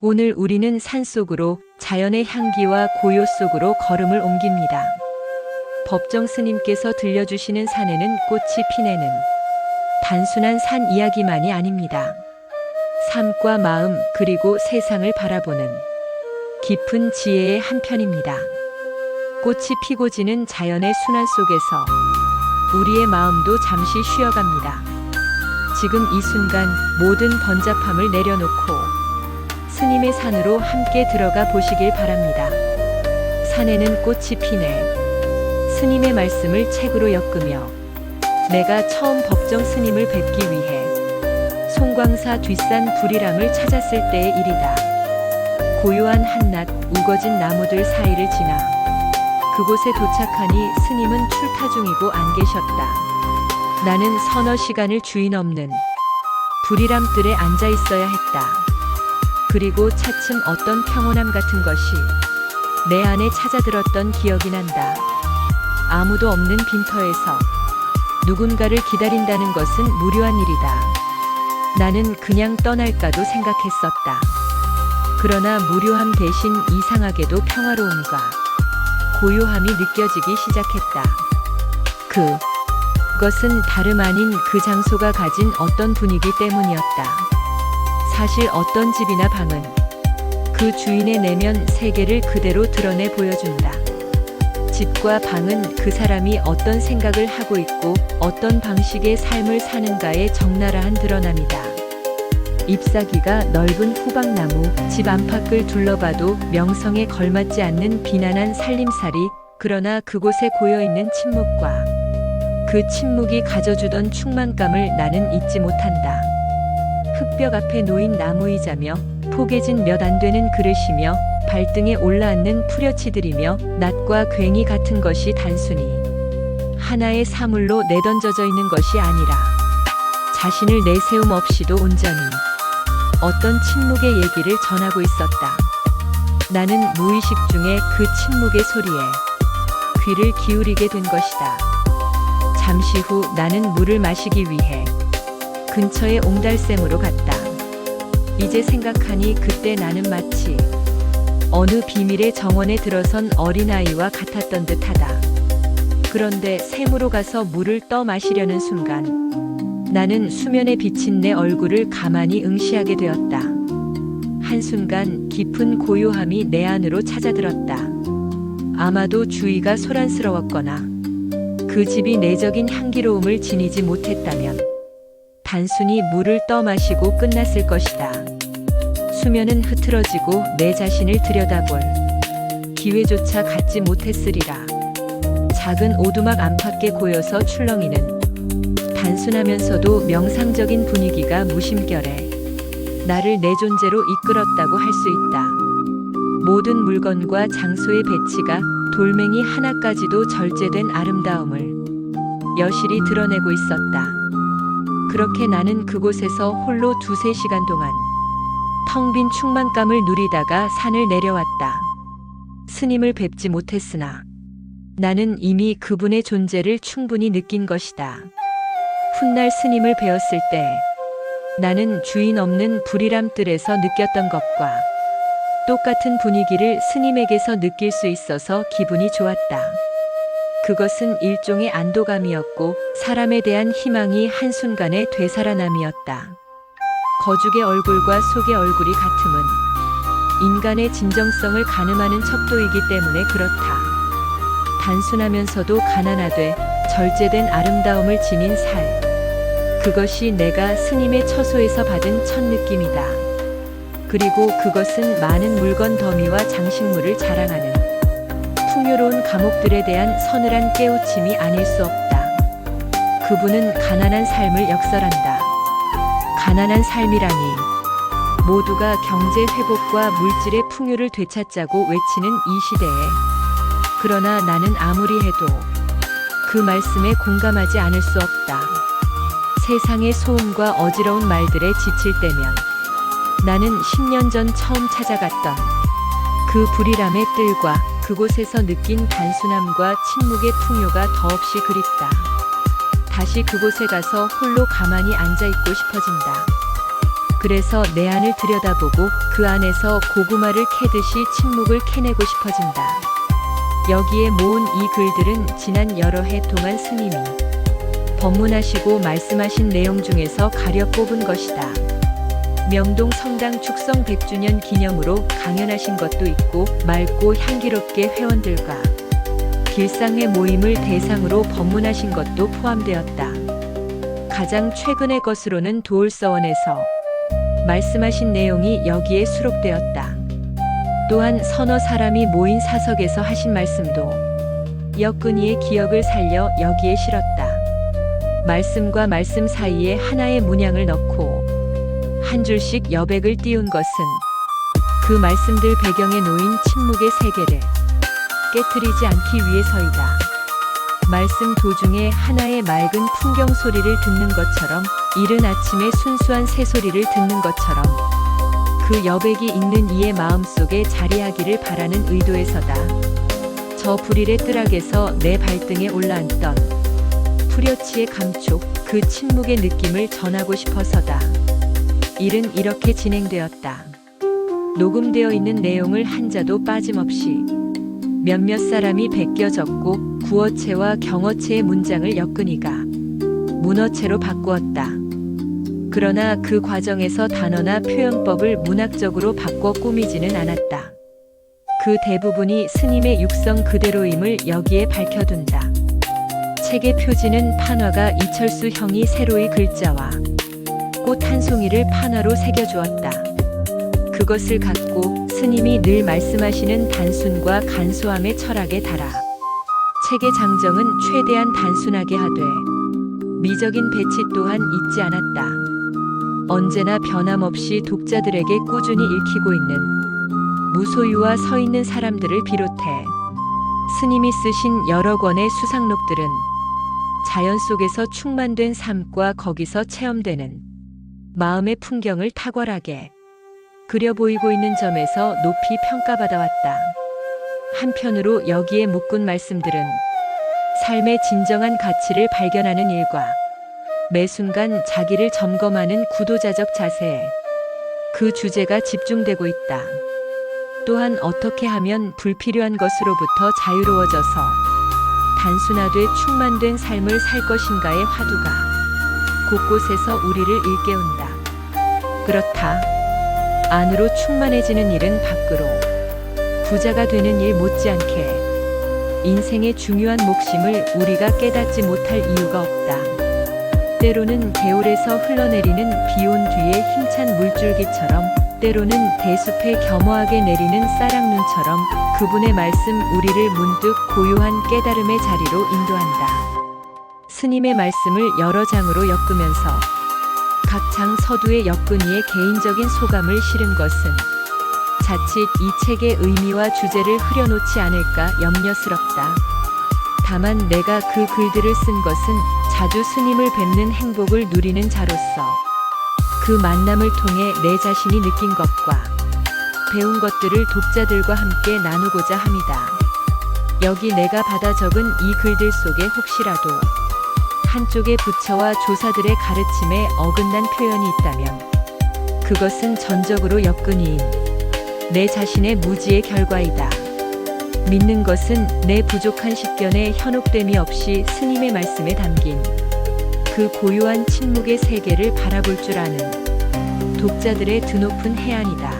오늘 우리는 산속으로 자연의 향기와 고요 속으로 걸음을 옮깁니다. 법정 스님께서 들려주시는 산에는 꽃이 피내는 단순한 산 이야기만이 아닙니다. 삶과 마음 그리고 세상을 바라보는 깊은 지혜의 한편입니다. 꽃이 피고 지는 자연의 순환 속에서 우리의 마음도 잠시 쉬어갑니다. 지금 이 순간 모든 번잡함을 내려놓고 스님의 산으로 함께 들어가 보시길 바랍니다. 산에는 꽃이 피네. 스님의 말씀을 책으로 엮으며 내가 처음 법정 스님을 뵙기 위해 송광사 뒷산 불이람을 찾았을 때의 일이다. 고요한 한낮 우거진 나무들 사이를 지나 그곳에 도착하니 스님은 출타 중이고 안 계셨다. 나는 서너 시간을 주인 없는 불이람들에 앉아 있어야 했다. 그리고 차츰 어떤 평온함 같은 것이 내 안에 찾아들었던 기억이 난다. 아무도 없는 빈터에서 누군가를 기다린다는 것은 무료한 일이다. 나는 그냥 떠날까도 생각했었다. 그러나 무료함 대신 이상하게도 평화로움과 고요함이 느껴지기 시작했다. 그것은 다름 아닌 그 장소가 가진 어떤 분위기 때문이었다. 사실 어떤 집이나 방은 그 주인의 내면 세계를 그대로 드러내 보여준다. 집과 방은 그 사람이 어떤 생각을 하고 있고 어떤 방식의 삶을 사는가의 적나라한 드러남이다. 잎사귀가 넓은 후박나무, 집 안팎을 둘러봐도 명성에 걸맞지 않는 비난한 살림살이, 그러나 그곳에 고여있는 침묵과 그 침묵이 가져주던 충만감을 나는 잊지 못한다. 흙벽 앞에 놓인 나무의자며 포개진 몇 안 되는 그릇이며 발등에 올라앉는 푸려치들이며 낫과 괭이 같은 것이 단순히 하나의 사물로 내던져져 있는 것이 아니라 자신을 내세움 없이도 온전히 어떤 침묵의 얘기를 전하고 있었다. 나는 무의식 중에 그 침묵의 소리에 귀를 기울이게 된 것이다. 잠시 후 나는 물을 마시기 위해 근처의 옹달샘으로 갔다. 이제 생각하니 그때 나는 마치 어느 비밀의 정원에 들어선 어린아이와 같았던 듯하다. 그런데 샘으로 가서 물을 떠 마시려는 순간 나는 수면에 비친 내 얼굴을 가만히 응시하게 되었다. 한순간 깊은 고요함이 내 안으로 찾아들었다. 아마도 주위가 소란스러웠거나 그 집이 내적인 향기로움을 지니지 못했다면 단순히 물을 떠 마시고 끝났을 것이다. 수면은 흐트러지고 내 자신을 들여다볼 기회조차 갖지 못했으리라. 작은 오두막 안팎에 고여서 출렁이는 단순하면서도 명상적인 분위기가 무심결에 나를 내 존재로 이끌었다고 할 수 있다. 모든 물건과 장소의 배치가 돌멩이 하나까지도 절제된 아름다움을 여실히 드러내고 있었다. 그렇게 나는 그곳에서 홀로 2~3시간 동안 텅 빈 충만감을 누리다가 산을 내려왔다. 스님을 뵙지 못했으나 나는 이미 그분의 존재를 충분히 느낀 것이다. 훗날 스님을 배웠을 때 나는 주인 없는 불이람들에서 느꼈던 것과 똑같은 분위기를 스님에게서 느낄 수 있어서 기분이 좋았다. 그것은 일종의 안도감이었고 사람에 대한 희망이 한순간에 되살아남이었다. 거죽의 얼굴과 속의 얼굴이 같음은 인간의 진정성을 가늠하는 척도이기 때문에 그렇다. 단순하면서도 가난하되 절제된 아름다움을 지닌 살. 그것이 내가 스님의 처소에서 받은 첫 느낌이다. 그리고 그것은 많은 물건 더미와 장식물을 자랑하는 풍요로운 감옥들에 대한 서늘한 깨우침이 아닐 수 없다. 그분은 가난한 삶을 역설한다. 가난한 삶이라니 모두가 경제 회복과 물질의 풍요를 되찾자고 외치는 이 시대에 그러나 나는 아무리 해도 그 말씀에 공감하지 않을 수 없다. 세상의 소음과 어지러운 말들에 지칠 때면 나는 10년 전 처음 찾아갔던 그 불이람의 뜰과 그곳에서 느낀 단순함과 침묵의 풍요가 더없이 그립다. 다시 그곳에 가서 홀로 가만히 앉아있고 싶어진다. 그래서 내 안을 들여다보고 그 안에서 고구마를 캐듯이 침묵을 캐내고 싶어진다. 여기에 모은 이 글들은 지난 여러 해 동안 스님이 법문하시고 말씀하신 내용 중에서 가려 뽑은 것이다. 명동 성당 축성 100주년 기념으로 강연하신 것도 있고 맑고 향기롭게 회원들과 길상회 모임을 대상으로 법문하신 것도 포함되었다. 가장 최근의 것으로는 도울서원에서 말씀하신 내용이 여기에 수록되었다. 또한 서너 사람이 모인 사석에서 하신 말씀도 여끈이의 기억을 살려 여기에 실었다. 말씀과 말씀 사이에 하나의 문양을 넣고 한 줄씩 여백을 띄운 것은 그 말씀들 배경에 놓인 침묵의 세계를 깨트리지 않기 위해서이다. 말씀 도중에 하나의 맑은 풍경 소리를 듣는 것처럼, 이른 아침에 순수한 새소리를 듣는 것처럼 그 여백이 읽는 이의 마음속에 자리하기를 바라는 의도에서다. 저 불일의 뜰악에서 내 발등에 올라앉던 풀여치의 감촉, 그 침묵의 느낌을 전하고 싶어서다. 일은 이렇게 진행되었다. 녹음되어 있는 내용을 한자도 빠짐없이 몇몇 사람이 베껴 적고 구어체와 경어체의 문장을 여끈이가 문어체로 바꾸었다. 그러나 그 과정에서 단어나 표현법을 문학적으로 바꿔 꾸미지는 않았다. 그 대부분이 스님의 육성 그대로임을 여기에 밝혀둔다. 책의 표지는 판화가 이철수 형이 세로의 글자와 꽃 한 송이를 판화로 새겨주었다. 그것을 갖고 스님이 늘 말씀하시는 단순과 간소함의 철학에 달아 책의 장정은 최대한 단순하게 하되 미적인 배치 또한 잊지 않았다. 언제나 변함없이 독자들에게 꾸준히 읽히고 있는 무소유와 서 있는 사람들을 비롯해 스님이 쓰신 여러 권의 수상록들은 자연 속에서 충만된 삶과 거기서 체험되는 마음의 풍경을 탁월하게 그려 보이고 있는 점에서 높이 평가받아왔다. 한편으로 여기에 묶은 말씀들은 삶의 진정한 가치를 발견하는 일과 매 순간 자기를 점검하는 구도자적 자세에 그 주제가 집중되고 있다. 또한 어떻게 하면 불필요한 것으로부터 자유로워져서 단순화돼 충만된 삶을 살 것인가의 화두가 곳곳에서 우리를 일깨운다. 그렇다. 안으로 충만해지는 일은 밖으로 부자가 되는 일 못지않게 인생의 중요한 몫임을 우리가 깨닫지 못할 이유가 없다. 때로는 개울에서 흘러내리는 비온 뒤에 힘찬 물줄기처럼, 때로는 대숲에 겸허하게 내리는 쌀랑눈처럼 그분의 말씀 우리를 문득 고요한 깨달음의 자리로 인도한다. 스님의 말씀을 여러 장으로 엮으면서 각 장 서두에 여끈이의 개인적인 소감을 실은 것은 자칫 이 책의 의미와 주제를 흐려놓지 않을까 염려스럽다. 다만 내가 그 글들을 쓴 것은 자주 스님을 뵙는 행복을 누리는 자로서 그 만남을 통해 내 자신이 느낀 것과 배운 것들을 독자들과 함께 나누고자 합니다. 여기 내가 받아 적은 이 글들 속에 혹시라도 한쪽의 부처와 조사들의 가르침에 어긋난 표현이 있다면 그것은 전적으로 여끈이인 내 자신의 무지의 결과이다. 믿는 것은 내 부족한 식견에 현혹됨이 없이 스님의 말씀에 담긴 그 고요한 침묵의 세계를 바라볼 줄 아는 독자들의 드높은 해안이다.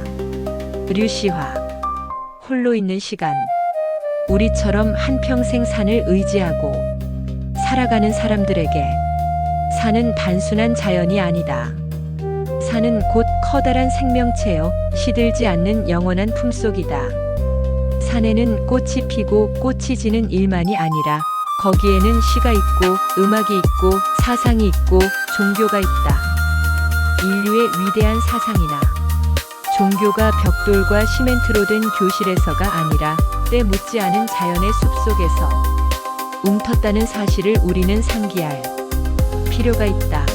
류시화. 홀로 있는 시간. 우리처럼 한평생 산을 의지하고 살아가는 사람들에게 산은 단순한 자연이 아니다. 산은 곧 커다란 생명체여 시들지 않는 영원한 품속이다. 산에는 꽃이 피고 꽃이 지는 일만이 아니라 거기에는 시가 있고 음악이 있고 사상이 있고 종교가 있다. 인류의 위대한 사상이나 종교가 벽돌과 시멘트로 된 교실에서가 아니라 때 묻지 않은 자연의 숲속에서 움텄다는 사실을 우리는 상기할 필요가 있다.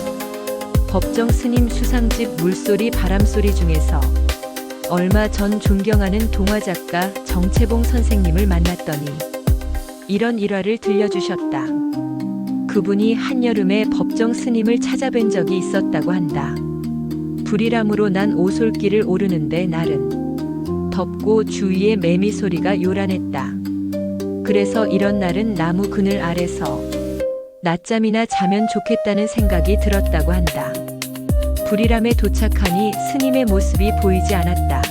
법정 스님 수상집 물소리 바람소리 중에서 얼마 전 존경하는 동화작가 정채봉 선생님을 만났더니 이런 일화를 들려주셨다. 그분이 한여름에 법정 스님을 찾아뵌 적이 있었다고 한다. 불이람으로 난 오솔길을 오르는데 날은 덥고 주위에 매미 소리가 요란했다. 그래서 이런 날은 나무 그늘 아래서 낮잠이나 자면 좋겠다는 생각이 들었다고 한다. 불이람에 도착하니 스님의 모습이 보이지 않았다.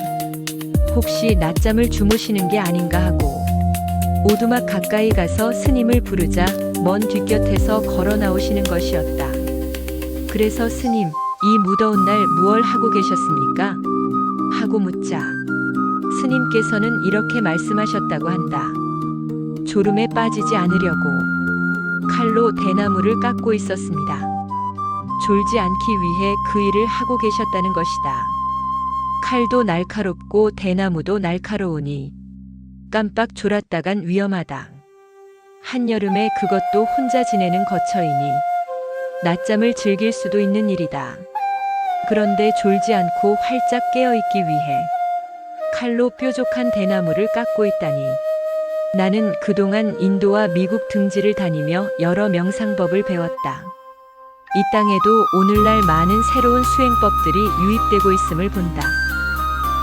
혹시 낮잠을 주무시는 게 아닌가 하고 오두막 가까이 가서 스님을 부르자 먼 뒷곁에서 걸어 나오시는 것이었다. 그래서 스님, 이 무더운 날 무얼 하고 계셨습니까? 하고 묻자 스님께서는 이렇게 말씀하셨다고 한다. 졸음에 빠지지 않으려고 칼로 대나무를 깎고 있었습니다. 졸지 않기 위해 그 일을 하고 계셨다는 것이다. 칼도 날카롭고 대나무도 날카로우니 깜빡 졸았다간 위험하다. 한여름에 그것도 혼자 지내는 거처이니 낮잠을 즐길 수도 있는 일이다. 그런데 졸지 않고 활짝 깨어있기 위해 칼로 뾰족한 대나무를 깎고 있다니. 나는 그동안 인도와 미국 등지를 다니며 여러 명상법을 배웠다. 이 땅에도 오늘날 많은 새로운 수행법들이 유입되고 있음을 본다.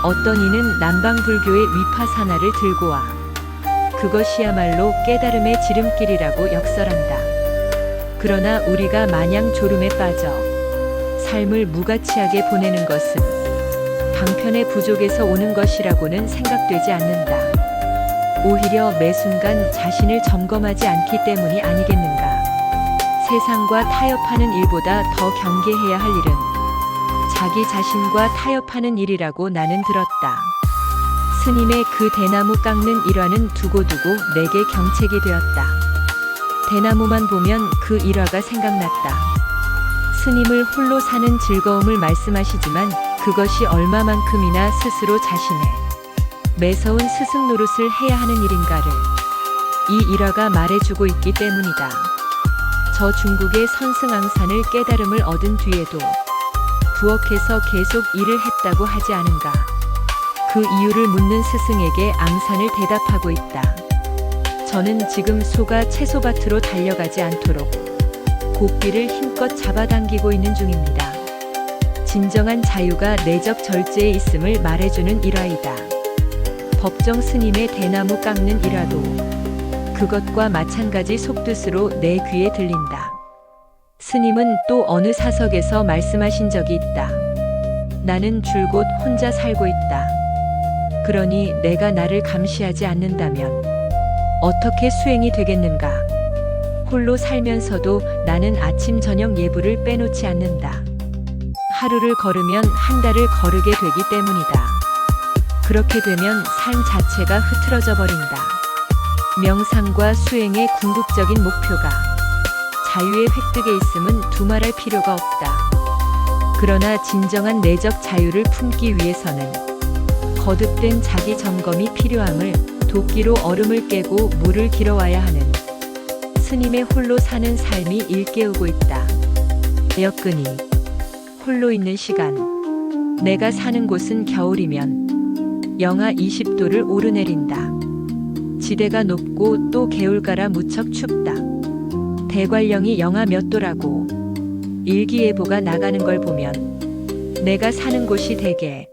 어떤 이는 남방불교의 위파사나를 들고 와 그것이야말로 깨달음의 지름길이라고 역설한다. 그러나 우리가 마냥 졸음에 빠져 삶을 무가치하게 보내는 것은 방편의 부족에서 오는 것이라고는 생각되지 않는다. 오히려 매 순간 자신을 점검하지 않기 때문이 아니겠는가. 세상과 타협하는 일보다 더 경계해야 할 일은 자기 자신과 타협하는 일이라고 나는 들었다. 스님의 그 대나무 깎는 일화는 두고두고 내게 경책이 되었다. 대나무만 보면 그 일화가 생각났다. 스님을 홀로 사는 즐거움을 말씀하시지만 그것이 얼마만큼이나 스스로 자신의 매서운 스승 노릇을 해야 하는 일인가를 이 일화가 말해주고 있기 때문이다. 저 중국의 선승앙산을 깨달음을 얻은 뒤에도 부엌에서 계속 일을 했다고 하지 않은가. 그 이유를 묻는 스승에게 앙산을 대답하고 있다. 저는 지금 소가 채소밭으로 달려가지 않도록 고삐를 힘껏 잡아당기고 있는 중입니다. 진정한 자유가 내적 절제에 있음을 말해주는 일화이다. 법정 스님의 대나무 깎는 일화도 그것과 마찬가지 속뜻으로 내 귀에 들린다. 스님은 또 어느 사석에서 말씀하신 적이 있다. 나는 줄곧 혼자 살고 있다. 그러니 내가 나를 감시하지 않는다면 어떻게 수행이 되겠는가? 홀로 살면서도 나는 아침 저녁 예불을 빼놓지 않는다. 하루를 걸으면 한 달을 거르게 되기 때문이다. 그렇게 되면 삶 자체가 흐트러져 버린다. 명상과 수행의 궁극적인 목표가 자유의 획득에 있음은 두말할 필요가 없다. 그러나 진정한 내적 자유를 품기 위해서는 거듭된 자기 점검이 필요함을 도끼로 얼음을 깨고 물을 길어와야 하는 스님의 홀로 사는 삶이 일깨우고 있다. 여건이 홀로 있는 시간. 내가 사는 곳은 겨울이면 영하 20도를 오르내린다. 지대가 높고 또 개울가라 무척 춥다. 대관령이 영하 몇 도라고 일기예보가 나가는 걸 보면 내가 사는 곳이 대개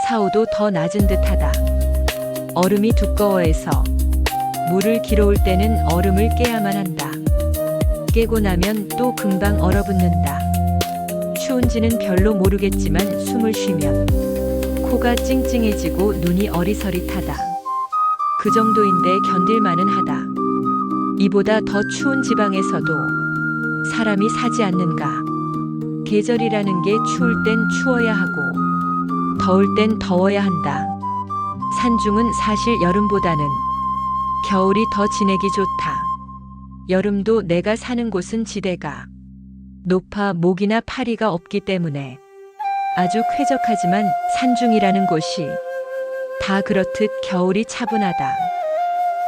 4, 5도 더 낮은 듯하다. 얼음이 두꺼워해서 물을 길어올 때는 얼음을 깨야만 한다. 깨고 나면 또 금방 얼어붙는다. 추운지는 별로 모르겠지만 숨을 쉬면 코가 찡찡해지고 눈이 어리서릿하다. 그 정도인데 견딜만은 하다. 이보다 더 추운 지방에서도 사람이 사지 않는가. 계절이라는 게 추울 땐 추워야 하고 더울 땐 더워야 한다. 산중은 사실 여름보다는 겨울이 더 지내기 좋다. 여름도 내가 사는 곳은 지대가 높아 모기나 파리가 없기 때문에 아주 쾌적하지만 산중이라는 곳이 다 그렇듯 겨울이 차분하다.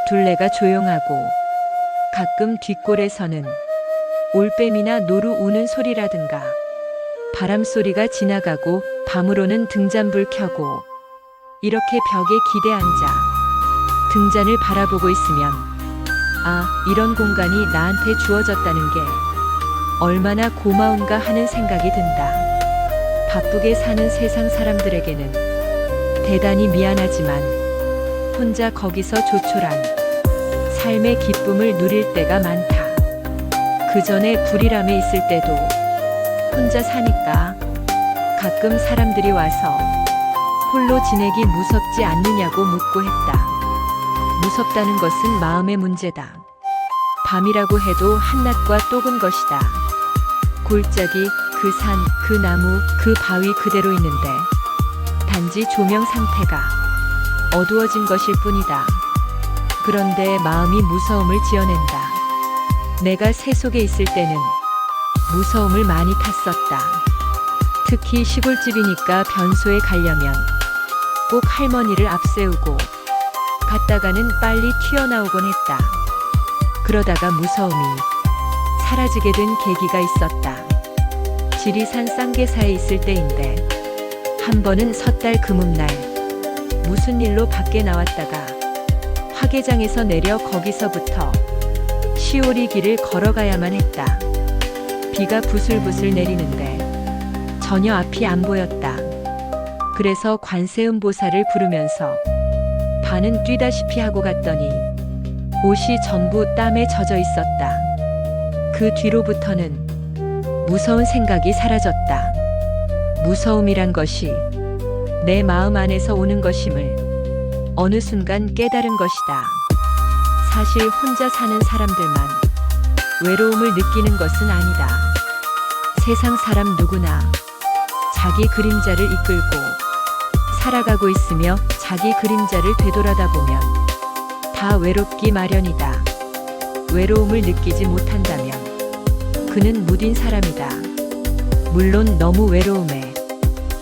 둘레가 조용하고 가끔 뒷골에서는 올빼미나 노루 우는 소리라든가 바람 소리가 지나가고 밤으로는 등잔불 켜고 이렇게 벽에 기대 앉아 등잔을 바라보고 있으면 아, 이런 공간이 나한테 주어졌다는 게 얼마나 고마운가 하는 생각이 든다. 바쁘게 사는 세상 사람들에게는 대단히 미안하지만 혼자 거기서 조촐한 삶의 기쁨을 누릴 때가 많다. 그 전에 불이람에 있을 때도 혼자 사니까 가끔 사람들이 와서 홀로 지내기 무섭지 않느냐고 묻고 했다. 무섭다는 것은 마음의 문제다. 밤이라고 해도 한낮과 똑은 것이다. 골짜기, 그 산, 그 나무, 그 바위 그대로 있는데 단지 조명 상태가 어두워진 것일 뿐이다. 그런데 마음이 무서움을 지어낸다. 내가 새 속에 있을 때는 무서움을 많이 탔었다. 특히 시골집이니까 변소에 가려면 꼭 할머니를 앞세우고 갔다가는 빨리 튀어나오곤 했다. 그러다가 무서움이 사라지게 된 계기가 있었다. 지리산 쌍계사에 있을 때인데 한 번은 섣달 금음날 무슨 일로 밖에 나왔다가 화개장에서 내려 거기서부터 시오리 길을 걸어가야만 했다. 비가 부슬부슬 내리는데 전혀 앞이 안 보였다. 그래서 관세음 보살을 부르면서 반은 뛰다시피 하고 갔더니 옷이 전부 땀에 젖어 있었다. 그 뒤로부터는 무서운 생각이 사라졌다. 무서움이란 것이 내 마음 안에서 오는 것임을 어느 순간 깨달은 것이다. 사실 혼자 사는 사람들만 외로움을 느끼는 것은 아니다. 세상 사람 누구나 자기 그림자를 이끌고 살아가고 있으며 자기 그림자를 되돌아다 보면 다 외롭기 마련이다. 외로움을 느끼지 못한다면 그는 무딘 사람이다. 물론 너무 외로움에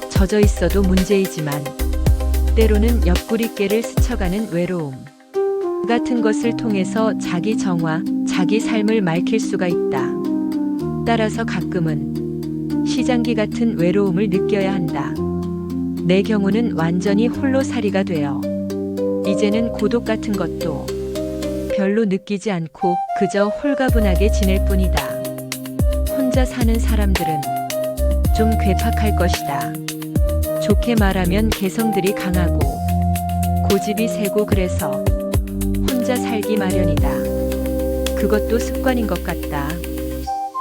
젖어 있어도 문제이지만 때로는 옆구리깨를 스쳐가는 외로움 같은 것을 통해서 자기 정화, 자기 삶을 맑힐 수가 있다. 따라서 가끔은 시장기 같은 외로움을 느껴야 한다. 내 경우는 완전히 홀로살이가 되어 이제는 고독 같은 것도 별로 느끼지 않고 그저 홀가분하게 지낼 뿐이다. 혼자 사는 사람들은 좀 괴팍할 것이다. 좋게 말하면 개성들이 강하고 고집이 세고 그래서 혼자 살기 마련이다. 그것도 습관인 것 같다.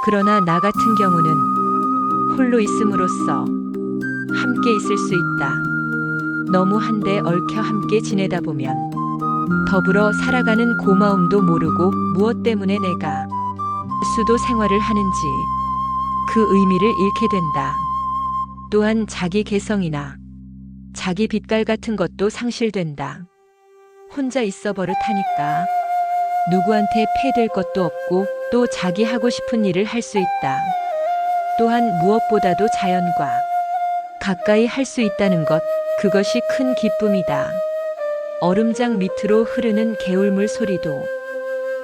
그러나 나 같은 경우는 홀로 있음으로써 함께 있을 수 있다. 너무 한데 얽혀 함께 지내다 보면 더불어 살아가는 고마움도 모르고 무엇 때문에 내가 수도 생활을 하는지 그 의미를 잃게 된다. 또한 자기 개성이나 자기 빛깔 같은 것도 상실된다. 혼자 있어 버릇하니까 누구한테 패될 것도 없고 또 자기 하고 싶은 일을 할 수 있다. 또한 무엇보다도 자연과 가까이 할 수 있다는 것, 그것이 큰 기쁨이다. 얼음장 밑으로 흐르는 개울물 소리도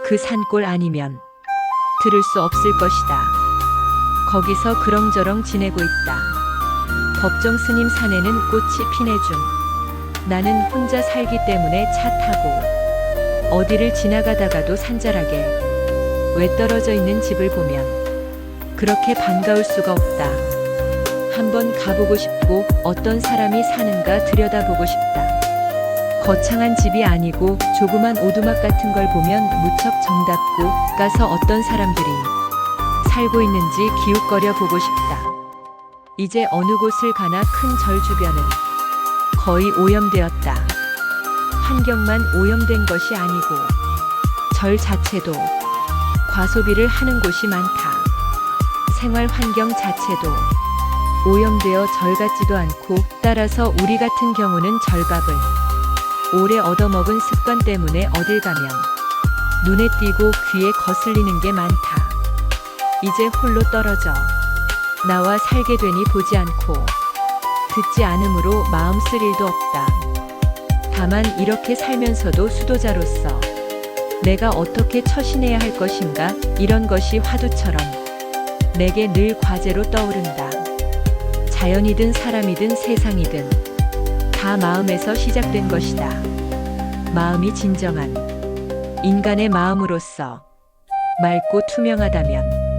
그 산골 아니면 들을 수 없을 것이다. 거기서 그렁저렁 지내고 있다. 법정 스님 산에는 꽃이 피네 중 나는 혼자 살기 때문에 차 타고 어디를 지나가다가도 산자락에 외떨어져 있는 집을 보면 그렇게 반가울 수가 없다. 한번 가보고 싶고 어떤 사람이 사는가 들여다보고 싶다. 거창한 집이 아니고 조그만 오두막 같은 걸 보면 무척 정답고 가서 어떤 사람들이 살고 있는지 기웃거려 보고 싶다. 이제 어느 곳을 가나 큰 절 주변은 거의 오염되었다. 환경만 오염된 것이 아니고 절 자체도 과소비를 하는 곳이 많다. 생활 환경 자체도 오염되어 절 같지도 않고 따라서 우리 같은 경우는 절밥을 오래 얻어먹은 습관 때문에 어딜 가면 눈에 띄고 귀에 거슬리는 게 많다. 이제 홀로 떨어져 나와 살게 되니 보지 않고 듣지 않으므로 마음 쓸 일도 없다. 다만 이렇게 살면서도 수도자로서 내가 어떻게 처신해야 할 것인가 이런 것이 화두처럼 내게 늘 과제로 떠오른다. 자연이든 사람이든 세상이든 다 마음에서 시작된 것이다. 마음이 진정한 인간의 마음으로서 맑고 투명하다면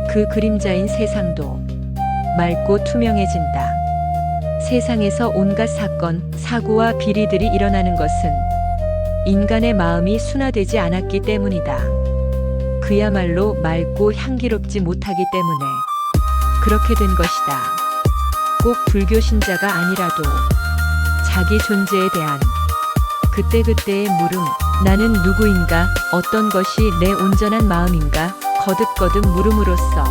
그 그림자인 세상도 맑고 투명해진다. 세상에서 온갖 사건, 사고와 비리들이 일어나는 것은 인간의 마음이 순화되지 않았기 때문이다. 그야말로 맑고 향기롭지 못하기 때문에 그렇게 된 것이다. 꼭 불교 신자가 아니라도 자기 존재에 대한 그때그때의 물음, 나는 누구인가, 어떤 것이 내 온전한 마음인가 거듭거듭 물음으로써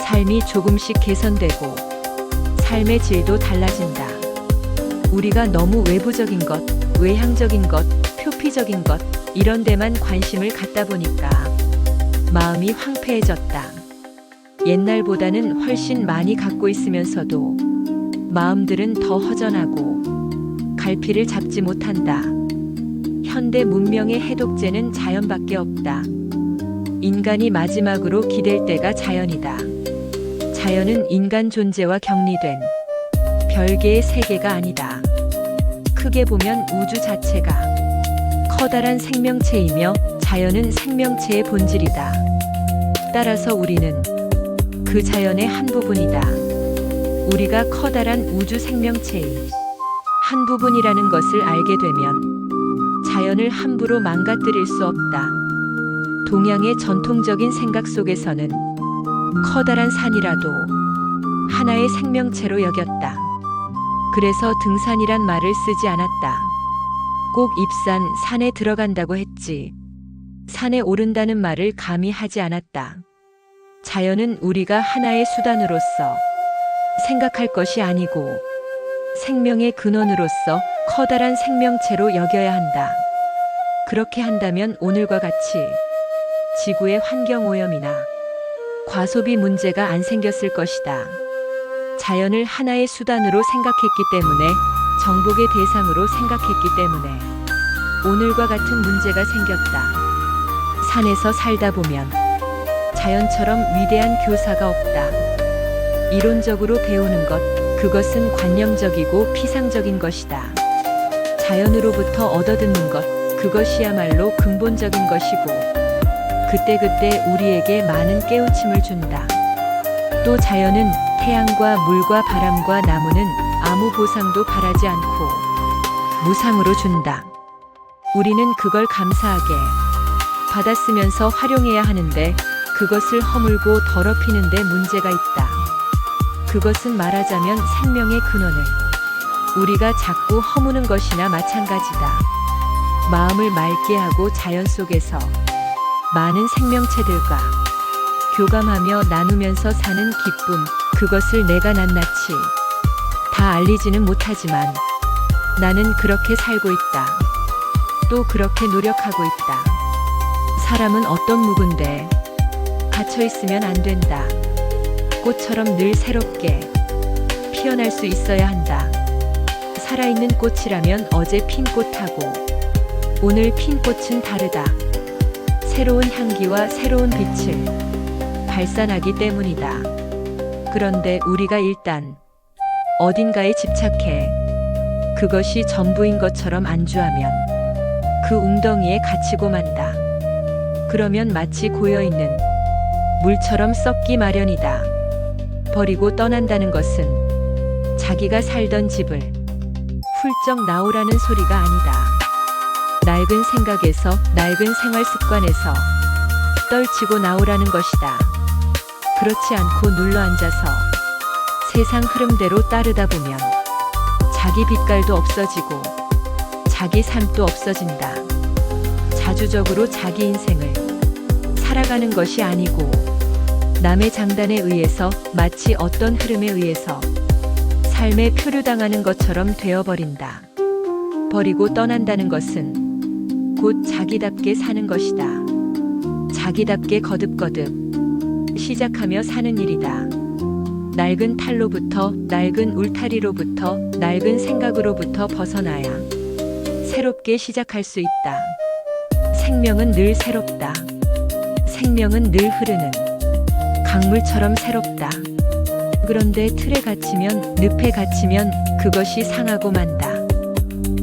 삶이 조금씩 개선되고 삶의 질도 달라진다. 우리가 너무 외부적인 것, 외향적인 것, 표피적인 것 이런 데만 관심을 갖다 보니까 마음이 황폐해졌다. 옛날보다는 훨씬 많이 갖고 있으면서도 마음들은 더 허전하고 갈피를 잡지 못한다. 현대 문명의 해독제는 자연밖에 없다. 인간이 마지막으로 기댈 때가 자연이다. 자연은 인간 존재와 격리된 별개의 세계가 아니다. 크게 보면 우주 자체가 커다란 생명체이며 자연은 생명체의 본질이다. 따라서 우리는 그 자연의 한 부분이다. 우리가 커다란 우주 생명체의 한 부분이라는 것을 알게 되면 자연을 함부로 망가뜨릴 수 없다. 동양의 전통적인 생각 속에서는 커다란 산이라도 하나의 생명체로 여겼다. 그래서 등산이란 말을 쓰지 않았다. 꼭 입산, 산에 들어간다고 했지. 산에 오른다는 말을 감히 하지 않았다. 자연은 우리가 하나의 수단으로서 생각할 것이 아니고 생명의 근원으로서 커다란 생명체로 여겨야 한다. 그렇게 한다면 오늘과 같이 지구의 환경오염이나 과소비 문제가 안 생겼을 것이다. 자연을 하나의 수단으로 생각했기 때문에, 정복의 대상으로 생각했기 때문에 오늘과 같은 문제가 생겼다. 산에서 살다 보면 자연처럼 위대한 교사가 없다. 이론적으로 배우는 것, 그것은 관념적이고 피상적인 것이다. 자연으로부터 얻어듣는 것, 그것이야말로 근본적인 것이고 그때그때 우리에게 많은 깨우침을 준다. 또 자연은 태양과 물과 바람과 나무는 아무 보상도 바라지 않고 무상으로 준다. 우리는 그걸 감사하게 받았으면서 활용해야 하는데 그것을 허물고 더럽히는 데 문제가 있다. 그것은 말하자면 생명의 근원을 우리가 자꾸 허무는 것이나 마찬가지다. 마음을 맑게 하고 자연 속에서 많은 생명체들과 교감하며 나누면서 사는 기쁨, 그것을 내가 낱낱이 다 알리지는 못하지만 나는 그렇게 살고 있다. 또 그렇게 노력하고 있다. 사람은 어떤 묵은데 갇혀 있으면 안 된다. 꽃처럼 늘 새롭게 피어날 수 있어야 한다. 살아있는 꽃이라면 어제 핀 꽃하고 오늘 핀 꽃은 다르다. 새로운 향기와 새로운 빛을 발산하기 때문이다. 그런데 우리가 일단 어딘가에 집착해 그것이 전부인 것처럼 안주하면 그 웅덩이에 갇히고 만다. 그러면 마치 고여있는 물처럼 썩기 마련이다. 버리고 떠난다는 것은 자기가 살던 집을 훌쩍 나오라는 소리가 아니다. 낡은 생각에서, 낡은 생활 습관에서 떨치고 나오라는 것이다. 그렇지 않고 눌러앉아서 세상 흐름대로 따르다 보면 자기 빛깔도 없어지고 자기 삶도 없어진다. 자주적으로 자기 인생을 살아가는 것이 아니고 남의 장단에 의해서, 마치 어떤 흐름에 의해서 삶에 표류당하는 것처럼 되어버린다. 버리고 떠난다는 것은 곧 자기답게 사는 것이다. 자기답게 거듭거듭 시작하며 사는 일이다. 낡은 탈로부터, 낡은 울타리로부터, 낡은 생각으로부터 벗어나야 새롭게 시작할 수 있다. 생명은 늘 새롭다. 생명은 늘 흐르는 강물처럼 새롭다. 그런데 틀에 갇히면, 늪에 갇히면 그것이 상하고 만다.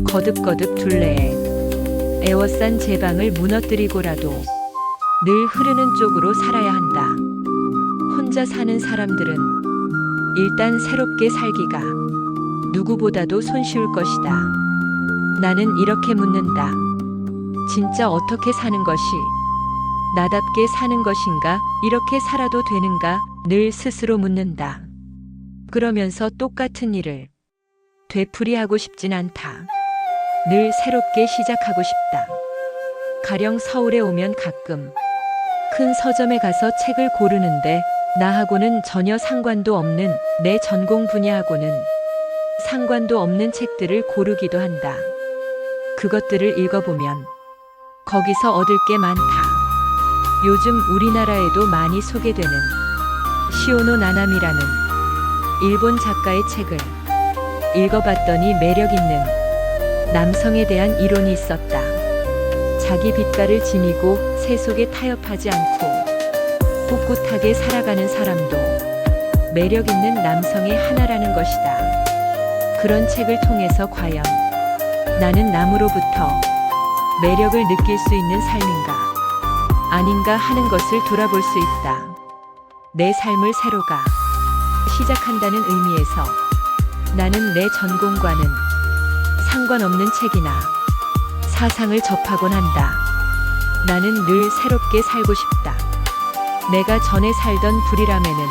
거듭거듭 둘레에 에워싼 제방을 무너뜨리고라도 늘 흐르는 쪽으로 살아야 한다. 혼자 사는 사람들은 일단 새롭게 살기가 누구보다도 손쉬울 것이다. 나는 이렇게 묻는다. 진짜 어떻게 사는 것이 나답게 사는 것인가? 이렇게 살아도 되는가? 늘 스스로 묻는다. 그러면서 똑같은 일을 되풀이하고 싶진 않다. 늘 새롭게 시작하고 싶다. 가령 서울에 오면 가끔 큰 서점에 가서 책을 고르는데 나하고는 전혀 상관도 없는 내 전공 분야하고는 상관도 없는 책들을 고르기도 한다. 그것들을 읽어보면 거기서 얻을 게 많다. 요즘 우리나라에도 많이 소개되는 시오노 나나미라는 일본 작가의 책을 읽어봤더니 매력 있는 남성에 대한 이론이 있었다. 자기 빛깔을 지니고 세속에 타협하지 않고 꿋꿋하게 살아가는 사람도 매력 있는 남성의 하나라는 것이다. 그런 책을 통해서 과연 나는 남으로부터 매력을 느낄 수 있는 삶인가 아닌가 하는 것을 돌아볼 수 있다. 내 삶을 새로가 시작한다는 의미에서 나는 내 전공과는 상관없는 책이나 사상을 접하곤 한다. 나는 늘 새롭게 살고 싶다. 내가 전에 살던 불이람에는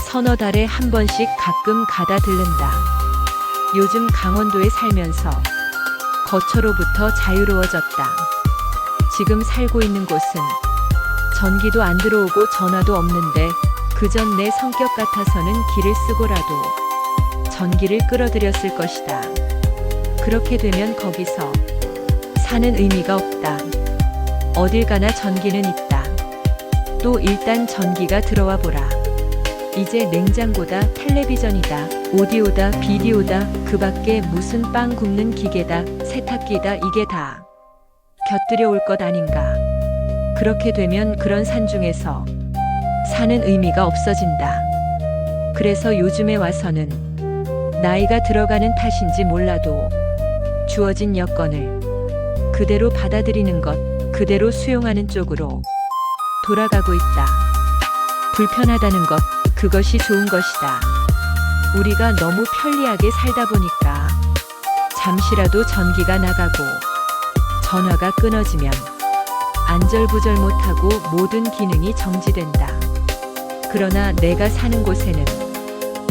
서너 달에 한 번씩 가끔 가다 들른다. 요즘 강원도에 살면서 거처로부터 자유로워졌다. 지금 살고 있는 곳은 전기도 안 들어오고 전화도 없는데 그전 내 성격 같아서는 길을 쓰고라도 전기를 끌어들였을 것이다. 그렇게 되면 거기서 사는 의미가 없다. 어딜 가나 전기는 있다. 또 일단 전기가 들어와 보라. 이제 냉장고다, 텔레비전이다, 오디오다, 비디오다, 그 밖에 무슨 빵 굽는 기계다, 세탁기다, 이게 다 곁들여 올 것 아닌가. 그렇게 되면 그런 산중에서 사는 의미가 없어진다. 그래서 요즘에 와서는 나이가 들어가는 탓인지 몰라도 주어진 여건을 그대로 받아들이는 것, 그대로 수용하는 쪽으로 돌아가고 있다. 불편하다는 것, 그것이 좋은 것이다. 우리가 너무 편리하게 살다 보니까 잠시라도 전기가 나가고 전화가 끊어지면 안절부절 못하고 모든 기능이 정지된다. 그러나 내가 사는 곳에는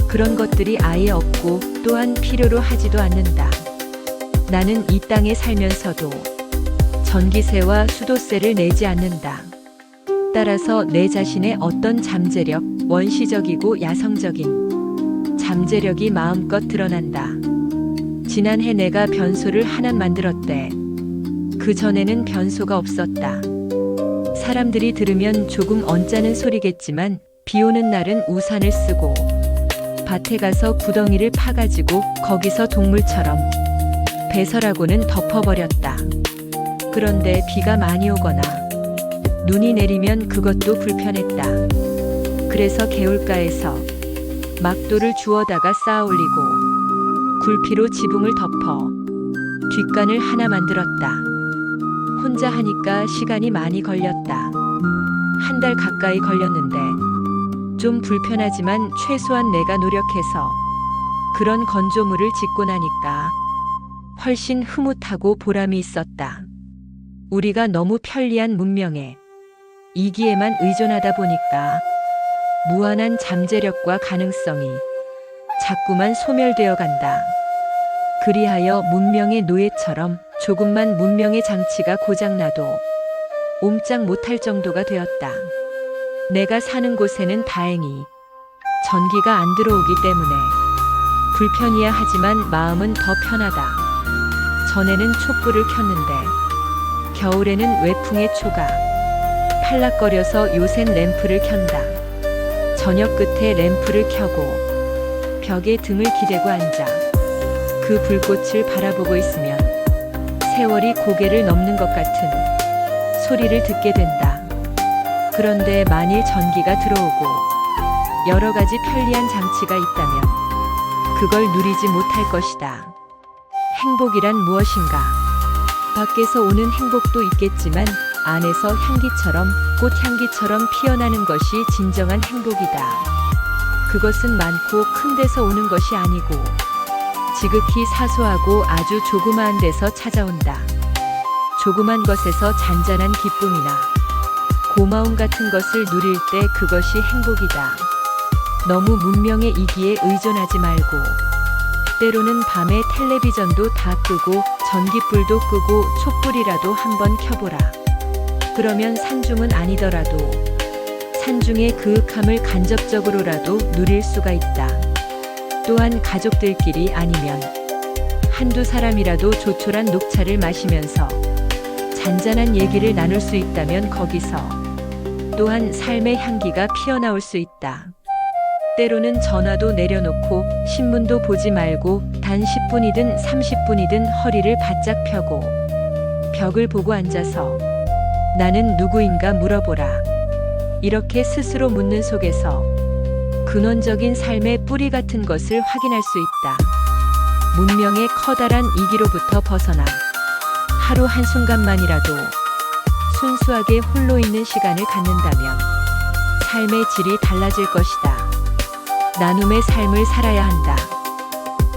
그런 것들이 아예 없고 또한 필요로 하지도 않는다. 나는 이 땅에 살면서도 전기세와 수도세를 내지 않는다. 따라서 내 자신의 어떤 잠재력, 원시적이고 야성적인 잠재력이 마음껏 드러난다. 지난해 내가 변소를 하나 만들었대. 그 전에는 변소가 없었다. 사람들이 들으면 조금 언짢은 소리겠지만 비 오는 날은 우산을 쓰고 밭에 가서 구덩이를 파가지고 거기서 동물처럼 배설하고는 덮어버렸다. 그런데 비가 많이 오거나 눈이 내리면 그것도 불편했다. 그래서 개울가에서 막도를 주워다가 쌓아 올리고 굴피로 지붕을 덮어 뒷간을 하나 만들었다. 혼자 하니까 시간이 많이 걸렸다. 한 달 가까이 걸렸는데 좀 불편하지만 최소한 내가 노력해서 그런 건조물을 짓고 나니까 훨씬 흐뭇하고 보람이 있었다. 우리가 너무 편리한 문명에 이기에만 의존하다 보니까 무한한 잠재력과 가능성이 자꾸만 소멸되어 간다. 그리하여 문명의 노예처럼 조금만 문명의 장치가 고장나도 옴짝 못할 정도가 되었다. 내가 사는 곳에는 다행히 전기가 안 들어오기 때문에 불편이야 하지만 마음은 더 편하다. 전에는 촛불을 켰는데 겨울에는 외풍의 초가 팔락거려서 요샌 램프를 켠다. 저녁 끝에 램프를 켜고 벽에 등을 기대고 앉아 그 불꽃을 바라보고 있으면 세월이 고개를 넘는 것 같은 소리를 듣게 된다. 그런데 만일 전기가 들어오고 여러 가지 편리한 장치가 있다면 그걸 누리지 못할 것이다. 행복이란 무엇인가? 밖에서 오는 행복도 있겠지만 안에서 향기처럼 꽃향기처럼 피어나는 것이 진정한 행복이다. 그것은 많고 큰 데서 오는 것이 아니고 지극히 사소하고 아주 조그마한 데서 찾아온다. 조그만 것에서 잔잔한 기쁨이나 고마움 같은 것을 누릴 때 그것이 행복이다. 너무 문명의 이기에 의존하지 말고 때로는 밤에 텔레비전도 다 끄고 전기불도 끄고 촛불이라도 한번 켜보라. 그러면 산중은 아니더라도 산중의 그윽함을 간접적으로라도 누릴 수가 있다. 또한 가족들끼리 아니면 한두 사람이라도 조촐한 녹차를 마시면서 잔잔한 얘기를 나눌 수 있다면 거기서 또한 삶의 향기가 피어나올 수 있다. 때로는 전화도 내려놓고 신문도 보지 말고 단 10분이든 30분이든 허리를 바짝 펴고 벽을 보고 앉아서 나는 누구인가 물어보라. 이렇게 스스로 묻는 속에서 근원적인 삶의 뿌리 같은 것을 확인할 수 있다. 문명의 커다란 이기로부터 벗어나 하루 한순간만이라도 순수하게 홀로 있는 시간을 갖는다면 삶의 질이 달라질 것이다. 나눔의 삶을 살아야 한다.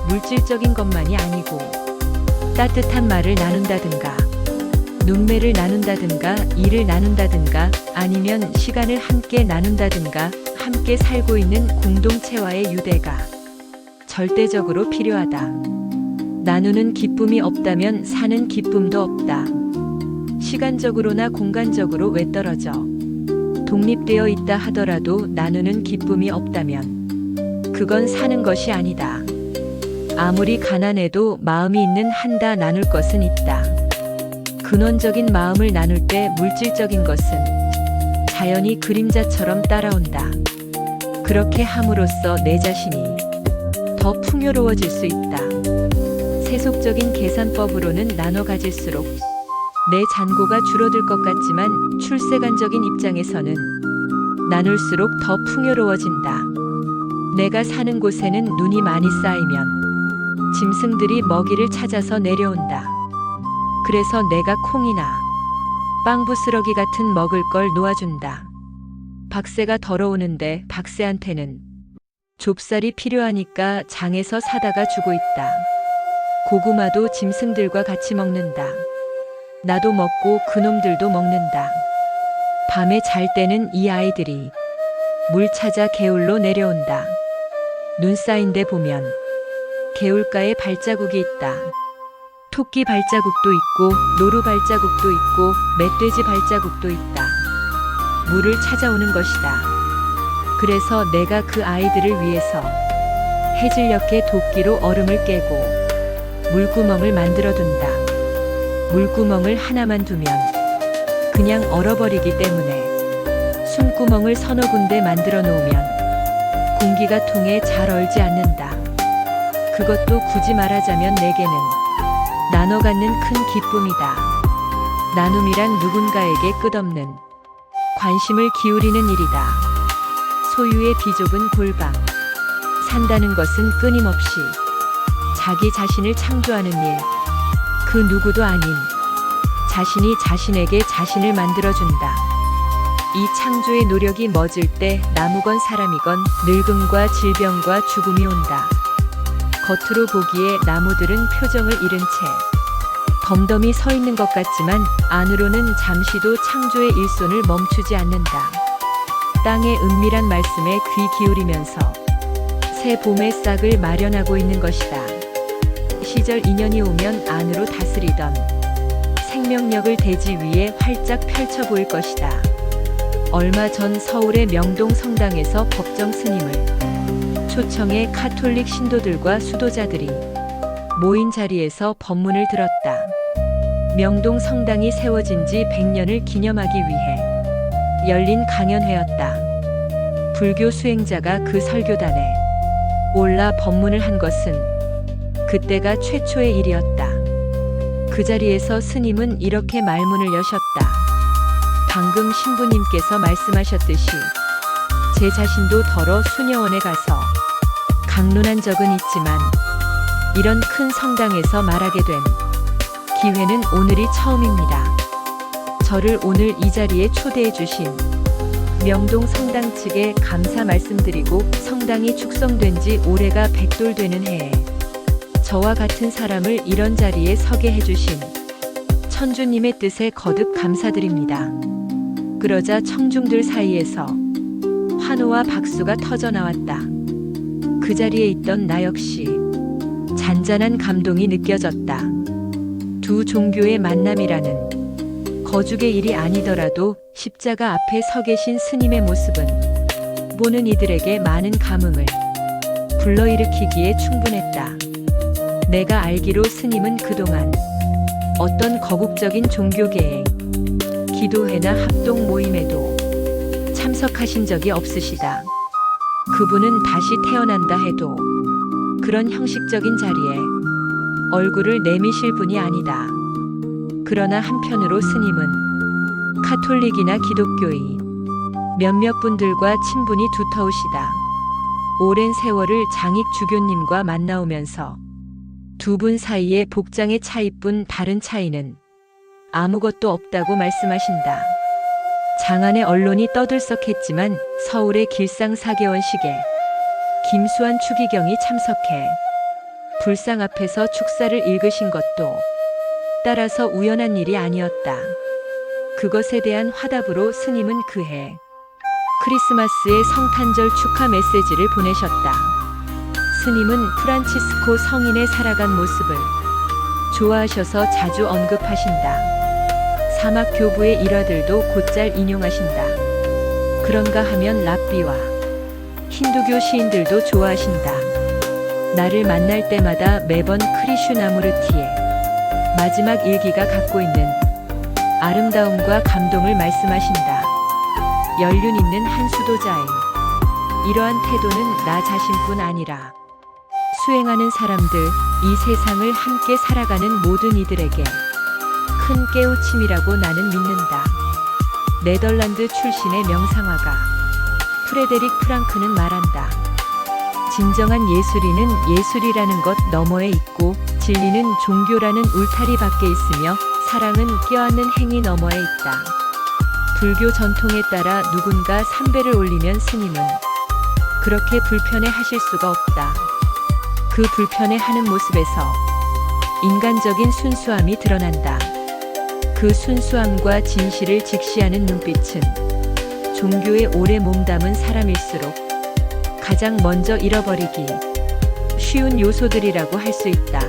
물질적인 것만이 아니고 따뜻한 말을 나눈다든가 눈매를 나눈다든가 일을 나눈다든가 아니면 시간을 함께 나눈다든가 함께 살고 있는 공동체와의 유대가 절대적으로 필요하다. 나누는 기쁨이 없다면 사는 기쁨도 없다. 시간적으로나 공간적으로 외떨어져 독립되어 있다 하더라도 나누는 기쁨이 없다면 그건 사는 것이 아니다. 아무리 가난해도 마음이 있는 한다 나눌 것은 있다. 근원적인 마음을 나눌 때 물질적인 것은 자연히 그림자처럼 따라온다. 그렇게 함으로써 내 자신이 더 풍요로워질 수 있다. 세속적인 계산법으로는 나눠 가질수록 내 잔고가 줄어들 것 같지만 출세관적인 입장에서는 나눌수록 더 풍요로워진다. 내가 사는 곳에는 눈이 많이 쌓이면 짐승들이 먹이를 찾아서 내려온다. 그래서 내가 콩이나 빵부스러기 같은 먹을 걸 놓아준다. 박새가 더러우는데 박새한테는 좁쌀이 필요하니까 장에서 사다가 주고 있다. 고구마도 짐승들과 같이 먹는다. 나도 먹고 그놈들도 먹는다. 밤에 잘 때는 이 아이들이 물 찾아 개울로 내려온다. 눈 쌓인 데 보면 개울가에 발자국이 있다. 토끼 발자국도 있고 노루 발자국도 있고 멧돼지 발자국도 있다. 물을 찾아오는 것이다. 그래서 내가 그 아이들을 위해서 해질녘에 도끼로 얼음을 깨고 물구멍을 만들어 둔다. 물구멍을 하나만 두면 그냥 얼어버리기 때문에 숨구멍을 서너 군데 만들어 놓으면 공기가 통해 잘 얼지 않는다. 그것도 굳이 말하자면 내게는 나눠 갖는 큰 기쁨이다. 나눔이란 누군가에게 끝없는 관심을 기울이는 일이다. 소유의 비좁은 골방. 산다는 것은 끊임없이 자기 자신을 창조하는 일. 그 누구도 아닌 자신이 자신에게 자신을 만들어준다. 이 창조의 노력이 멎을 때 나무건 사람이건 늙음과 질병과 죽음이 온다. 겉으로 보기에 나무들은 표정을 잃은 채 덤덤히 서 있는 것 같지만 안으로는 잠시도 창조의 일손을 멈추지 않는다. 땅의 은밀한 말씀에 귀 기울이면서 새 봄의 싹을 마련하고 있는 것이다. 시절 인연이 오면 안으로 다스리던 생명력을 대지 위에 활짝 펼쳐 보일 것이다. 얼마 전 서울의 명동 성당에서 법정 스님을 초청해 카톨릭 신도들과 수도자들이 모인 자리에서 법문을 들었다. 명동 성당이 세워진 지 100년을 기념하기 위해 열린 강연회였다. 불교 수행자가 그 설교단에 올라 법문을 한 것은 그때가 최초의 일이었다. 그 자리에서 스님은 이렇게 말문을 여셨다. 방금 신부님께서 말씀하셨듯이 제 자신도 더러 수녀원에 가서 강론한 적은 있지만 이런 큰 성당에서 말하게 된 기회는 오늘이 처음입니다. 저를 오늘 이 자리에 초대해 주신 명동 성당 측에 감사 말씀드리고 성당이 축성된 지 올해가 100돌 되는 해에 저와 같은 사람을 이런 자리에 서게 해주신 천주님의 뜻에 거듭 감사드립니다. 그러자 청중들 사이에서 환호와 박수가 터져 나왔다. 그 자리에 있던 나 역시 잔잔한 감동이 느껴졌다. 두 종교의 만남이라는 거죽의 일이 아니더라도 십자가 앞에 서 계신 스님의 모습은 보는 이들에게 많은 감흥을 불러일으키기에 충분했다. 내가 알기로 스님은 그동안 어떤 거국적인 종교계의 기도회나 합동 모임에도 참석하신 적이 없으시다. 그분은 다시 태어난다 해도 그런 형식적인 자리에 얼굴을 내미실 분이 아니다. 그러나 한편으로 스님은 카톨릭이나 기독교의 몇몇 분들과 친분이 두터우시다. 오랜 세월을 장익 주교님과 만나오면서 두 분 사이의 복장의 차이뿐 다른 차이는 아무것도 없다고 말씀하신다. 장안의 언론이 떠들썩했지만 서울의 길상사계원식에 김수환 추기경이 참석해 불상 앞에서 축사를 읽으신 것도 따라서 우연한 일이 아니었다. 그것에 대한 화답으로 스님은 그해 크리스마스의 성탄절 축하 메시지를 보내셨다. 스님은 프란치스코 성인의 살아간 모습을 좋아하셔서 자주 언급하신다. 사막 교부의 일화들도 곧잘 인용하신다. 그런가 하면 랍비와 힌두교 시인들도 좋아하신다. 나를 만날 때마다 매번 크리슈나무르티의 마지막 일기가 갖고 있는 아름다움과 감동을 말씀하신다. 연륜 있는 한 수도자의 이러한 태도는 나 자신뿐 아니라 수행하는 사람들, 이 세상을 함께 살아가는 모든 이들에게 큰 깨우침이라고 나는 믿는다. 네덜란드 출신의 명상화가 프레데릭 프랑크는 말한다. 진정한 예술인은 예술이라는 것 너머에 있고 진리는 종교라는 울타리 밖에 있으며 사랑은 껴안는 행위 너머에 있다. 불교 전통에 따라 누군가 삼배를 올리면 스님은 그렇게 불편해 하실 수가 없다. 그 불편해 하는 모습에서 인간적인 순수함이 드러난다. 그 순수함과 진실을 직시하는 눈빛은 종교에 오래 몸담은 사람일수록 가장 먼저 잃어버리기 쉬운 요소들이라고 할 수 있다.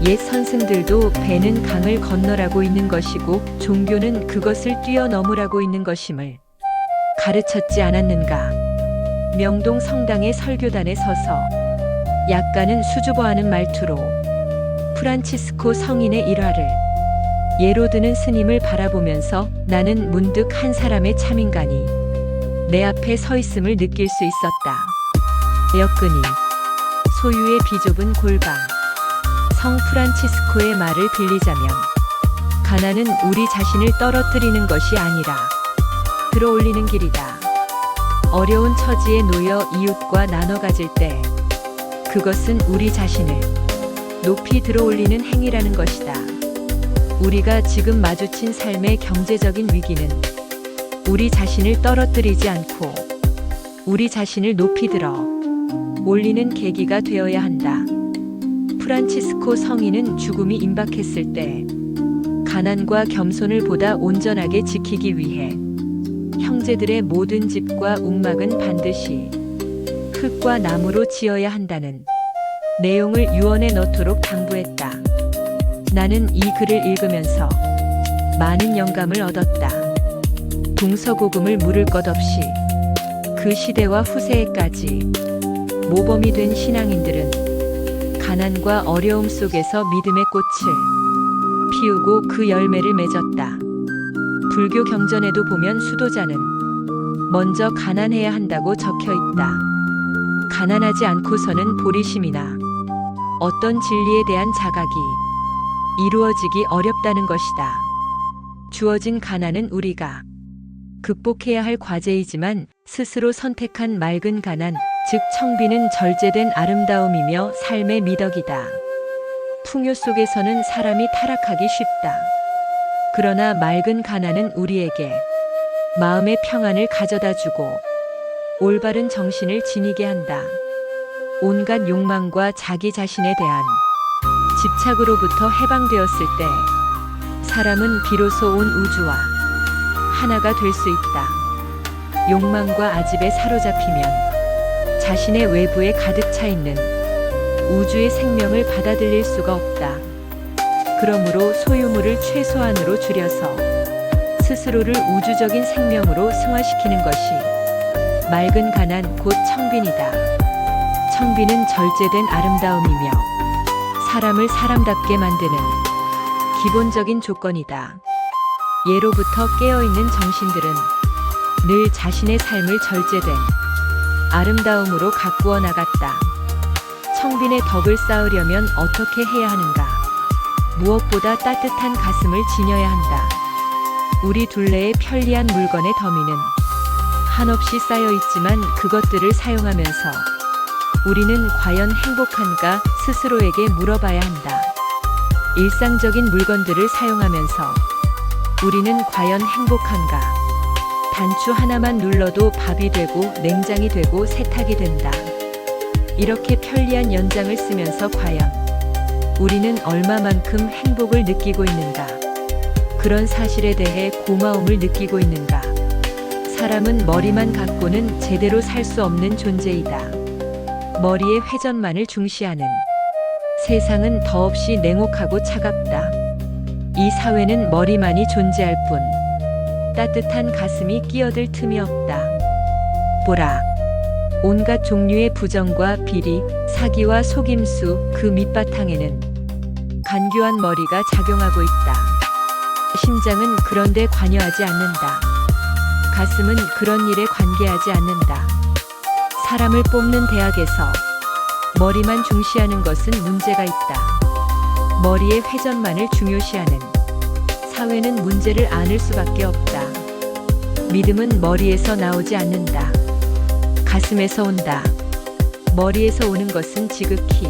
옛 선승들도 배는 강을 건너라고 있는 것이고 종교는 그것을 뛰어넘으라고 있는 것임을 가르쳤지 않았는가. 명동 성당의 설교단에 서서 약간은 수줍어하는 말투로 프란치스코 성인의 일화를 예로 드는 스님을 바라보면서 나는 문득 한 사람의 참인간이 내 앞에 서 있음을 느낄 수 있었다. 여건이 소유의 비좁은 골방. 성 프란치스코의 말을 빌리자면 가난은 우리 자신을 떨어뜨리는 것이 아니라 들어올리는 길이다. 어려운 처지에 놓여 이웃과 나눠 가질 때 그것은 우리 자신을 높이 들어올리는 행위라는 것이다. 우리가 지금 마주친 삶의 경제적인 위기는 우리 자신을 떨어뜨리지 않고 우리 자신을 높이 들어 올리는 계기가 되어야 한다. 프란치스코 성인은 죽음이 임박했을 때 가난과 겸손을 보다 온전하게 지키기 위해 형제들의 모든 집과 움막은 반드시 흙과 나무로 지어야 한다는 내용을 유언에 넣도록 당부했다. 나는 이 글을 읽으면서 많은 영감을 얻었다. 동서고금을 물을 것 없이 그 시대와 후세에까지 모범이 된 신앙인들은 가난과 어려움 속에서 믿음의 꽃을 피우고 그 열매를 맺었다. 불교 경전에도 보면 수도자는 먼저 가난해야 한다고 적혀 있다. 가난하지 않고서는 보리심이나 어떤 진리에 대한 자각이 이루어지기 어렵다는 것이다. 주어진 가난은 우리가 극복해야 할 과제이지만 스스로 선택한 맑은 가난, 즉 청비는 절제된 아름다움이며 삶의 미덕이다. 풍요 속에서는 사람이 타락하기 쉽다. 그러나 맑은 가난은 우리에게 마음의 평안을 가져다주고 올바른 정신을 지니게 한다. 온갖 욕망과 자기 자신에 대한 집착으로부터 해방되었을 때 사람은 비로소 온 우주와 하나가 될 수 있다. 욕망과 아집에 사로잡히면 자신의 외부에 가득 차 있는 우주의 생명을 받아들일 수가 없다. 그러므로 소유물을 최소한으로 줄여서 스스로를 우주적인 생명으로 승화시키는 것이 맑은 가난 곧 청빈이다. 청빈은 절제된 아름다움이며 사람을 사람답게 만드는 기본적인 조건이다. 예로부터 깨어있는 정신들은 늘 자신의 삶을 절제된 아름다움으로 가꾸어 나갔다. 청빈의 덕을 쌓으려면 어떻게 해야 하는가? 무엇보다 따뜻한 가슴을 지녀야 한다. 우리 둘레의 편리한 물건의 더미는 한없이 쌓여 있지만 그것들을 사용하면서 우리는 과연 행복한가 스스로에게 물어봐야 한다. 일상적인 물건들을 사용하면서 우리는 과연 행복한가? 단추 하나만 눌러도 밥이 되고 냉장이 되고 세탁이 된다. 이렇게 편리한 연장을 쓰면서 과연 우리는 얼마만큼 행복을 느끼고 있는가? 그런 사실에 대해 고마움을 느끼고 있는가? 사람은 머리만 갖고는 제대로 살 수 없는 존재이다. 머리의 회전만을 중시하는 세상은 더없이 냉혹하고 차갑다. 이 사회는 머리만이 존재할 뿐 따뜻한 가슴이 끼어들 틈이 없다. 보라. 온갖 종류의 부정과 비리, 사기와 속임수 그 밑바탕에는 간교한 머리가 작용하고 있다. 심장은 그런데 관여하지 않는다. 가슴은 그런 일에 관계하지 않는다. 사람을 뽑는 대학에서 머리만 중시하는 것은 문제가 있다. 머리의 회전만을 중요시하는 사회는 문제를 안을 수밖에 없다. 믿음은 머리에서 나오지 않는다. 가슴에서 온다. 머리에서 오는 것은 지극히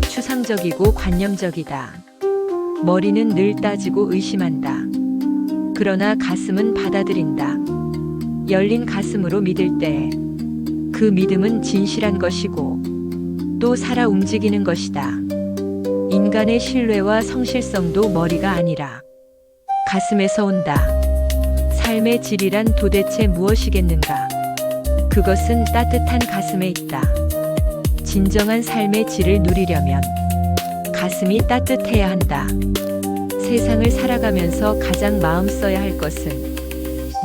추상적이고 관념적이다. 머리는 늘 따지고 의심한다. 그러나 가슴은 받아들인다. 열린 가슴으로 믿을 때 그 믿음은 진실한 것이고 또 살아 움직이는 것이다. 인간의 신뢰와 성실성도 머리가 아니라 가슴에서 온다. 삶의 질이란 도대체 무엇이겠는가? 그것은 따뜻한 가슴에 있다. 진정한 삶의 질을 누리려면 가슴이 따뜻해야 한다. 세상을 살아가면서 가장 마음 써야 할 것은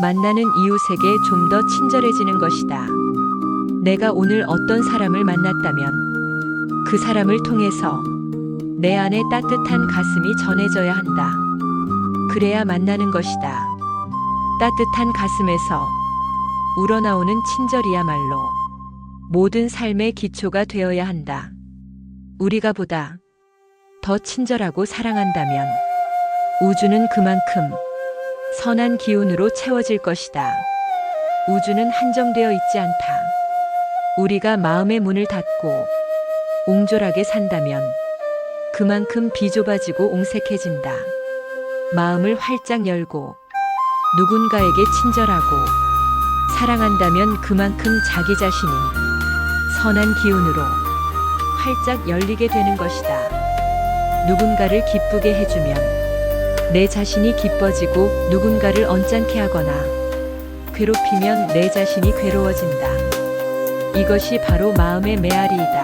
만나는 이웃에게 좀 더 친절해지는 것이다. 내가 오늘 어떤 사람을 만났다면 그 사람을 통해서 내 안에 따뜻한 가슴이 전해져야 한다. 그래야 만나는 것이다. 따뜻한 가슴에서 우러나오는 친절이야말로 모든 삶의 기초가 되어야 한다. 우리가 보다 더 친절하고 사랑한다면 우주는 그만큼 선한 기운으로 채워질 것이다. 우주는 한정되어 있지 않다. 우리가 마음의 문을 닫고 옹졸하게 산다면 그만큼 비좁아지고 옹색해진다. 마음을 활짝 열고 누군가에게 친절하고 사랑한다면 그만큼 자기 자신이 선한 기운으로 활짝 열리게 되는 것이다. 누군가를 기쁘게 해주면 내 자신이 기뻐지고 누군가를 언짢게 하거나 괴롭히면 내 자신이 괴로워진다. 이것이 바로 마음의 메아리이다.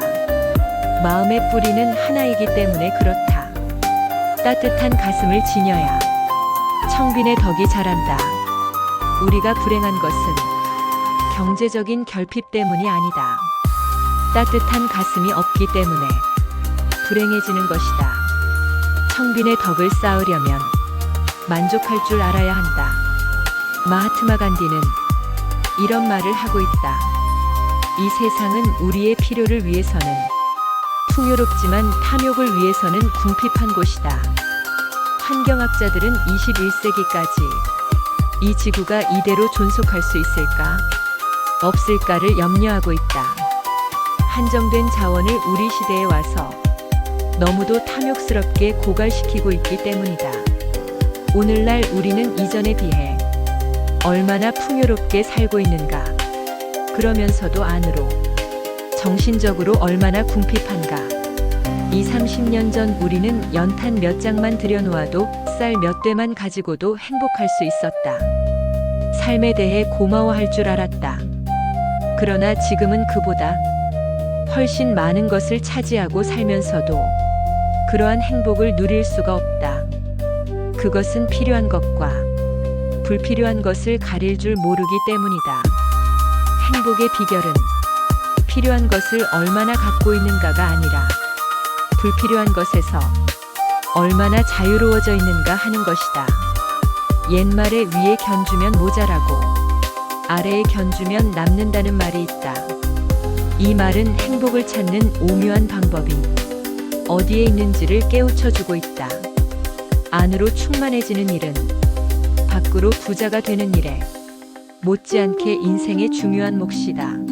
마음의 뿌리는 하나이기 때문에 그렇다. 따뜻한 가슴을 지녀야 청빈의 덕이 자란다. 우리가 불행한 것은 경제적인 결핍 때문이 아니다. 따뜻한 가슴이 없기 때문에 불행해지는 것이다. 청빈의 덕을 쌓으려면 만족할 줄 알아야 한다. 마하트마 간디는 이런 말을 하고 있다. 이 세상은 우리의 필요를 위해서는 풍요롭지만 탐욕을 위해서는 궁핍한 곳이다. 환경학자들은 21세기까지 이 지구가 이대로 존속할 수 있을까? 없을까를 염려하고 있다. 한정된 자원을 우리 시대에 와서 너무도 탐욕스럽게 고갈시키고 있기 때문이다. 오늘날 우리는 이전에 비해 얼마나 풍요롭게 살고 있는가? 그러면서도 안으로 정신적으로 얼마나 궁핍한가. 30년 전 우리는 연탄 몇 장만 들여놓아도 쌀 몇 대만 가지고도 행복할 수 있었다. 삶에 대해 고마워할 줄 알았다. 그러나 지금은 그보다 훨씬 많은 것을 차지하고 살면서도 그러한 행복을 누릴 수가 없다. 그것은 필요한 것과 불필요한 것을 가릴 줄 모르기 때문이다. 행복의 비결은 필요한 것을 얼마나 갖고 있는가가 아니라 불필요한 것에서 얼마나 자유로워져 있는가 하는 것이다. 옛말에 위에 견주면 모자라고 아래에 견주면 남는다는 말이 있다. 이 말은 행복을 찾는 오묘한 방법이 어디에 있는지를 깨우쳐주고 있다. 안으로 충만해지는 일은 밖으로 부자가 되는 일에 못지않게 인생의 중요한 몫이다.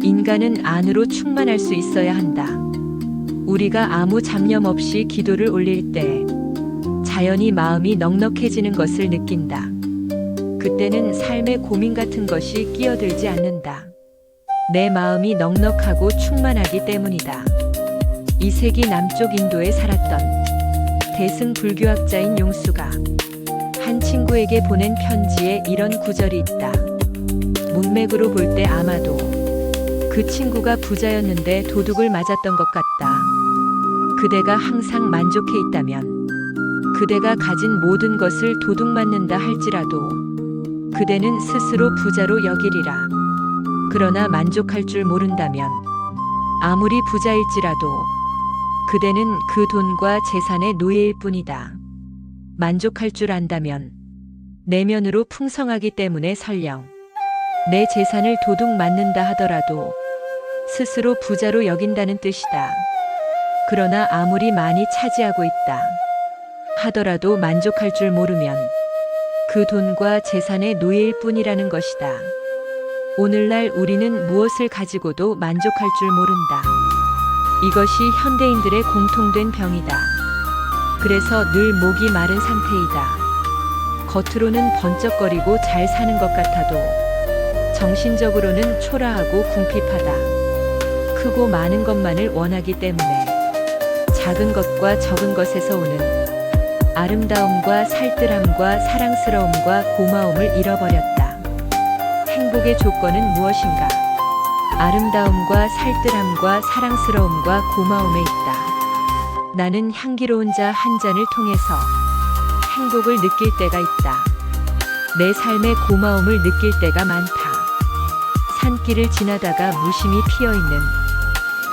인간은 안으로 충만할 수 있어야 한다. 우리가 아무 잡념 없이 기도를 올릴 때 자연히 마음이 넉넉해지는 것을 느낀다. 그때는 삶의 고민 같은 것이 끼어들지 않는다. 내 마음이 넉넉하고 충만하기 때문이다. 2세기 남쪽 인도에 살았던 대승 불교학자인 용수가 한 친구에게 보낸 편지에 이런 구절이 있다. 문맥으로 볼 때 아마도 그 친구가 부자였는데 도둑을 맞았던 것 같다. 그대가 항상 만족해 있다면 그대가 가진 모든 것을 도둑 맞는다 할지라도 그대는 스스로 부자로 여기리라. 그러나 만족할 줄 모른다면 아무리 부자일지라도 그대는 그 돈과 재산의 노예일 뿐이다. 만족할 줄 안다면 내면으로 풍성하기 때문에 설령 내 재산을 도둑 맞는다 하더라도 스스로 부자로 여긴다는 뜻이다. 그러나 아무리 많이 차지하고 있다 하더라도 만족할 줄 모르면 그 돈과 재산의 노예일 뿐이라는 것이다. 오늘날 우리는 무엇을 가지고도 만족할 줄 모른다. 이것이 현대인들의 공통된 병이다. 그래서 늘 목이 마른 상태이다. 겉으로는 번쩍거리고 잘 사는 것 같아도 정신적으로는 초라하고 궁핍하다. 크고 많은 것만을 원하기 때문에 작은 것과 적은 것에서 오는 아름다움과 살뜰함과 사랑스러움과 고마움을 잃어버렸다. 행복의 조건은 무엇인가? 아름다움과 살뜰함과 사랑스러움과 고마움에 있다. 나는 향기로운 자 한 잔을 통해서 행복을 느낄 때가 있다. 내 삶의 고마움을 느낄 때가 많다. 산길을 지나다가 무심히 피어있는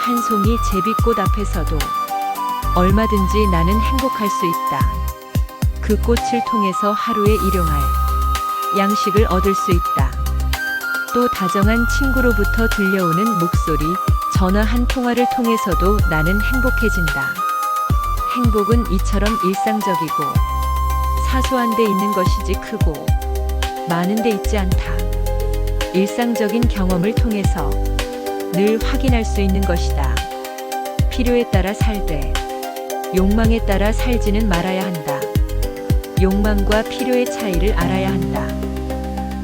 한 송이 제비꽃 앞에서도 얼마든지 나는 행복할 수 있다. 그 꽃을 통해서 하루에 일용할 양식을 얻을 수 있다. 또 다정한 친구로부터 들려오는 목소리, 전화 한 통화를 통해서도 나는 행복해진다. 행복은 이처럼 일상적이고 사소한 데 있는 것이지 크고 많은 데 있지 않다. 일상적인 경험을 통해서 늘 확인할 수 있는 것이다. 필요에 따라 살되 욕망에 따라 살지는 말아야 한다. 욕망과 필요의 차이를 알아야 한다.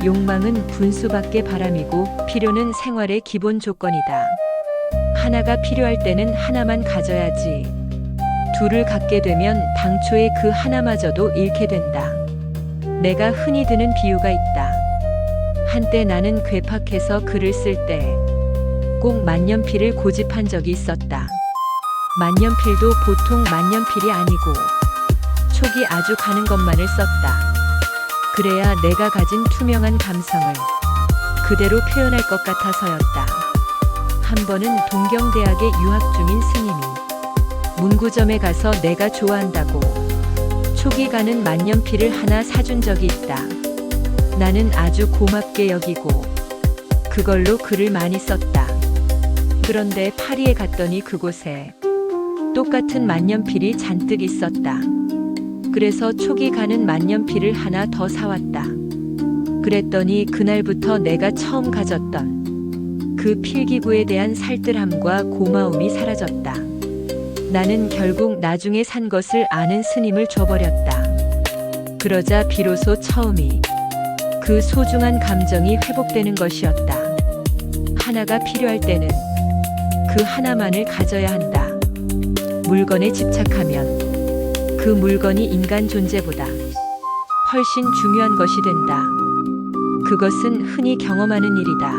욕망은 분수밖에 바람이고 필요는 생활의 기본 조건이다. 하나가 필요할 때는 하나만 가져야지. 둘을 갖게 되면 당초에 그 하나마저도 잃게 된다. 내가 흔히 드는 비유가 있다. 한때 나는 괴팍해서 글을 쓸 때 꼭 만년필을 고집한 적이 있었다. 만년필도 보통 만년필이 아니고 촉이 아주 가는 것만을 썼다. 그래야 내가 가진 투명한 감성을 그대로 표현할 것 같아서였다. 한 번은 동경대학에 유학 중인 스님이 문구점에 가서 내가 좋아한다고 촉이 가는 만년필을 하나 사준 적이 있다. 나는 아주 고맙게 여기고 그걸로 글을 많이 썼다. 그런데 파리에 갔더니 그곳에 똑같은 만년필이 잔뜩 있었다. 그래서 촉이 가는 만년필을 하나 더 사왔다. 그랬더니 그날부터 내가 처음 가졌던 그 필기구에 대한 살뜰함과 고마움이 사라졌다. 나는 결국 나중에 산 것을 아는 스님을 줘버렸다. 그러자 비로소 처음이 그 소중한 감정이 회복되는 것이었다. 하나가 필요할 때는 그 하나만을 가져야 한다. 물건에 집착하면 그 물건이 인간 존재보다 훨씬 중요한 것이 된다. 그것은 흔히 경험하는 일이다.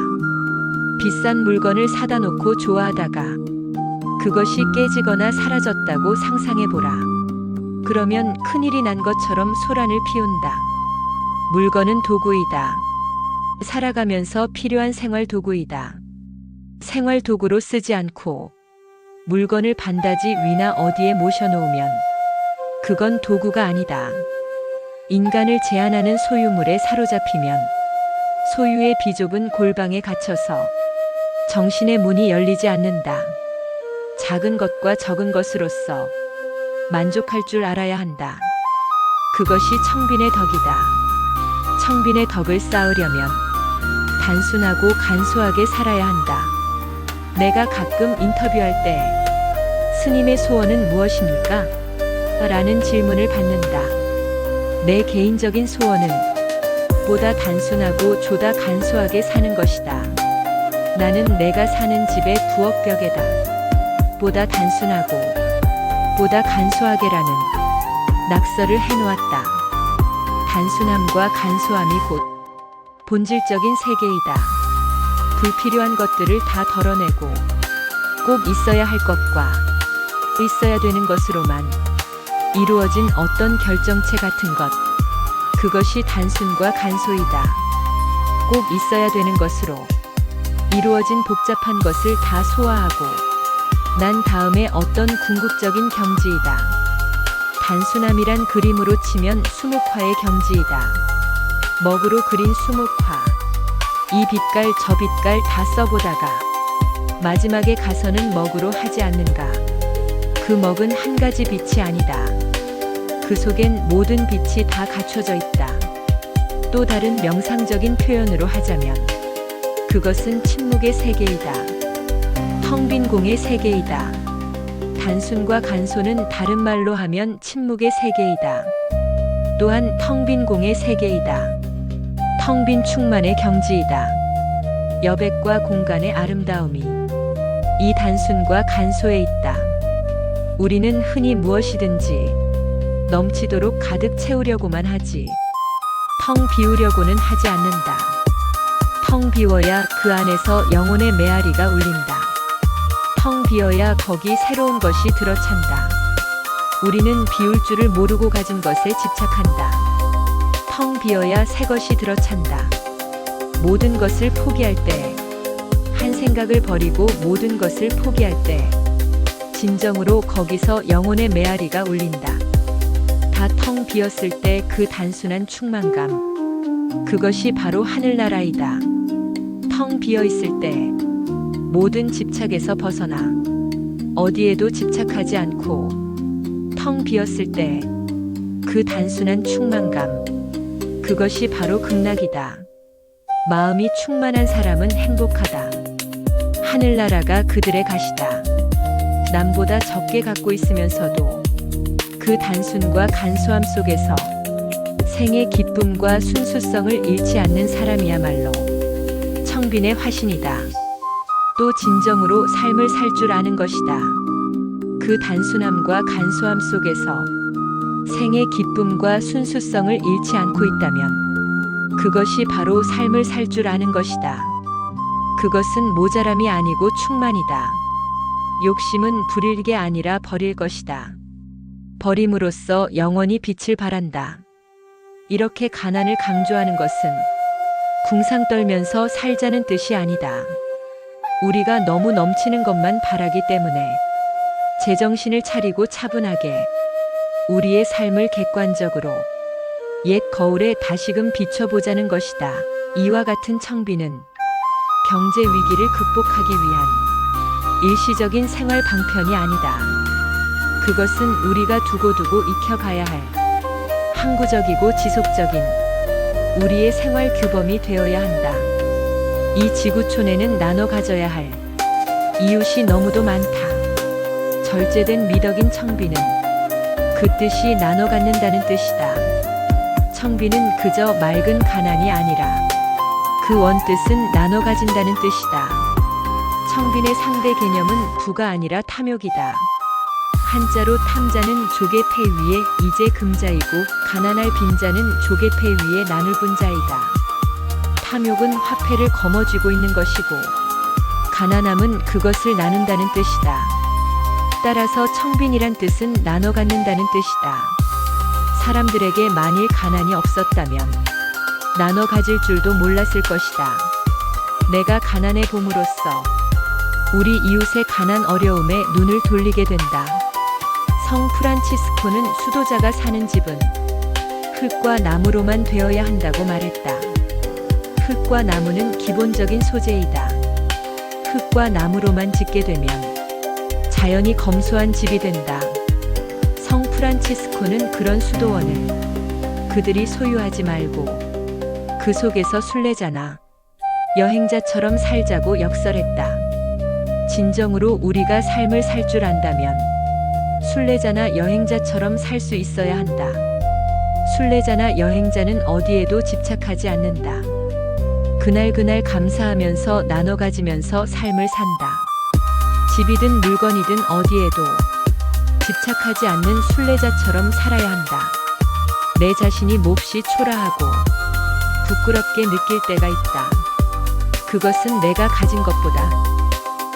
비싼 물건을 사다 놓고 좋아하다가 그것이 깨지거나 사라졌다고 상상해보라. 그러면 큰일이 난 것처럼 소란을 피운다. 물건은 도구이다. 살아가면서 필요한 생활 도구이다. 생활 도구로 쓰지 않고 물건을 반다지 위나 어디에 모셔놓으면 그건 도구가 아니다. 인간을 제한하는 소유물에 사로잡히면 소유의 비좁은 골방에 갇혀서 정신의 문이 열리지 않는다. 작은 것과 적은 것으로서 만족할 줄 알아야 한다. 그것이 청빈의 덕이다. 청빈의 덕을 쌓으려면 단순하고 간소하게 살아야 한다. 내가 가끔 인터뷰할 때 스님의 소원은 무엇입니까? 라는 질문을 받는다. 내 개인적인 소원은 보다 단순하고 조다 간소하게 사는 것이다. 나는 내가 사는 집의 부엌 벽에다 보다 단순하고 보다 간소하게라는 낙서를 해놓았다. 단순함과 간소함이 곧 본질적인 세계이다. 불필요한 것들을 다 덜어내고 꼭 있어야 할 것과 있어야 되는 것으로만 이루어진 어떤 결정체 같은 것, 그것이 단순과 간소이다. 꼭 있어야 되는 것으로 이루어진 복잡한 것을 다 소화하고 난 다음에 어떤 궁극적인 경지이다. 단순함이란 그림으로 치면 수묵화의 경지이다. 먹으로 그린 수묵화. 이 빛깔 저 빛깔 다 써보다가 마지막에 가서는 먹으로 하지 않는가. 그 먹은 한 가지 빛이 아니다. 그 속엔 모든 빛이 다 갖춰져 있다. 또 다른 명상적인 표현으로 하자면 그것은 침묵의 세계이다. 텅 빈 공의 세계이다. 단순과 간소는 다른 말로 하면 침묵의 세계이다. 또한 텅 빈 공의 세계이다. 텅 빈 충만의 경지이다. 여백과 공간의 아름다움이 이 단순과 간소에 있다. 우리는 흔히 무엇이든지 넘치도록 가득 채우려고만 하지 텅 비우려고는 하지 않는다. 텅 비워야 그 안에서 영혼의 메아리가 울린다. 텅 비어야 거기 새로운 것이 들어찬다. 우리는 비울 줄을 모르고 가진 것에 집착한다. 텅 비어야 새 것이 들어찬다. 모든 것을 포기할 때, 한 생각을 버리고 모든 것을 포기할 때 진정으로 거기서 영혼의 메아리가 울린다. 다 텅 비었을 때 그 단순한 충만감, 그것이 바로 하늘나라이다. 텅 비어 있을 때 모든 집착에서 벗어나 어디에도 집착하지 않고 텅 비었을 때 그 단순한 충만감, 그것이 바로 극락이다. 마음이 충만한 사람은 행복하다. 하늘나라가 그들의 가시다. 남보다 적게 갖고 있으면서도 그 단순과 간소함 속에서 생의 기쁨과 순수성을 잃지 않는 사람이야말로 청빈의 화신이다. 또 진정으로 삶을 살 줄 아는 것이다. 그 단순함과 간소함 속에서 생의 기쁨과 순수성을 잃지 않고 있다면 그것이 바로 삶을 살 줄 아는 것이다. 그것은 모자람이 아니고 충만이다. 욕심은 부릴 게 아니라 버릴 것이다. 버림으로써 영원히 빛을 발한다. 이렇게 가난을 강조하는 것은 궁상 떨면서 살자는 뜻이 아니다. 우리가 너무 넘치는 것만 바라기 때문에 제정신을 차리고 차분하게 우리의 삶을 객관적으로 옛 거울에 다시금 비춰보자는 것이다. 이와 같은 청빈은 경제 위기를 극복하기 위한 일시적인 생활 방편이 아니다. 그것은 우리가 두고두고 익혀가야 할 항구적이고 지속적인 우리의 생활 규범이 되어야 한다. 이 지구촌에는 나눠 가져야 할 이웃이 너무도 많다. 절제된 미덕인 청빈은 그 뜻이 나눠 갖는다는 뜻이다. 청빈은 그저 맑은 가난이 아니라 그 원뜻은 나눠 가진다는 뜻이다. 청빈의 상대 개념은 부가 아니라 탐욕이다. 한자로 탐자는 조개 패 위에 이제 금자이고 가난할 빈자는 조개 패 위에 나눌 분자이다. 탐욕은 화폐를 거머쥐고 있는 것이고 가난함은 그것을 나눈다는 뜻이다. 따라서 청빈이란 뜻은 나눠 갖는다는 뜻이다. 사람들에게 만일 가난이 없었다면 나눠 가질 줄도 몰랐을 것이다. 내가 가난해 봄으로써 우리 이웃의 가난 어려움에 눈을 돌리게 된다. 성 프란치스코는 수도자가 사는 집은 흙과 나무로만 되어야 한다고 말했다. 흙과 나무는 기본적인 소재이다. 흙과 나무로만 짓게 되면 자연이 검소한 집이 된다. 성 프란치스코는 그런 수도원을 그들이 소유하지 말고 그 속에서 순례자나 여행자처럼 살자고 역설했다. 진정으로 우리가 삶을 살 줄 안다면 순례자나 여행자처럼 살 수 있어야 한다. 순례자나 여행자는 어디에도 집착하지 않는다. 그날그날 감사하면서 나눠 가지면서 삶을 산다. 집이든 물건이든 어디에도 집착하지 않는 순례자처럼 살아야 한다. 내 자신이 몹시 초라하고 부끄럽게 느낄 때가 있다. 그것은 내가 가진 것보다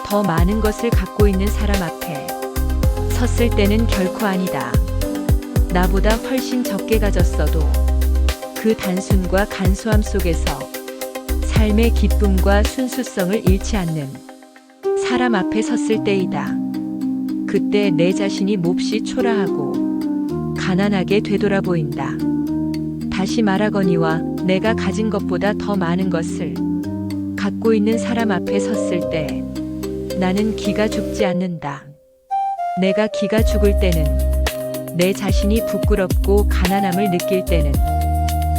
더 많은 것을 갖고 있는 사람 앞에 섰을 때는 결코 아니다. 나보다 훨씬 적게 가졌어도 그 단순과 간소함 속에서 삶의 기쁨과 순수성을 잃지 않는 사람 앞에 섰을 때이다. 그때 내 자신이 몹시 초라하고 가난하게 되돌아 보인다. 다시 말하거니와 내가 가진 것보다 더 많은 것을 갖고 있는 사람 앞에 섰을 때 나는 기가 죽지 않는다. 내가 기가 죽을 때는 내 자신이 부끄럽고 가난함을 느낄 때는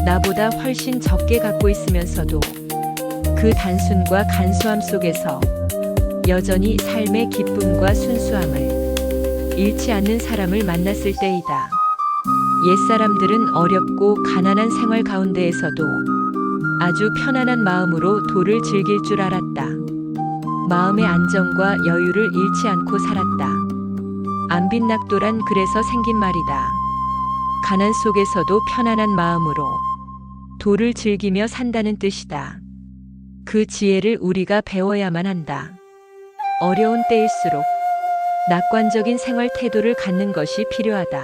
나보다 훨씬 적게 갖고 있으면서도 그 단순과 간소함 속에서 여전히 삶의 기쁨과 순수함을 잃지 않는 사람을 만났을 때이다. 옛사람들은 어렵고 가난한 생활 가운데에서도 아주 편안한 마음으로 도를 즐길 줄 알았다. 마음의 안정과 여유를 잃지 않고 살았다. 안빈낙도란 그래서 생긴 말이다. 가난 속에서도 편안한 마음으로 도를 즐기며 산다는 뜻이다. 그 지혜를 우리가 배워야만 한다. 어려운 때일수록 낙관적인 생활 태도를 갖는 것이 필요하다.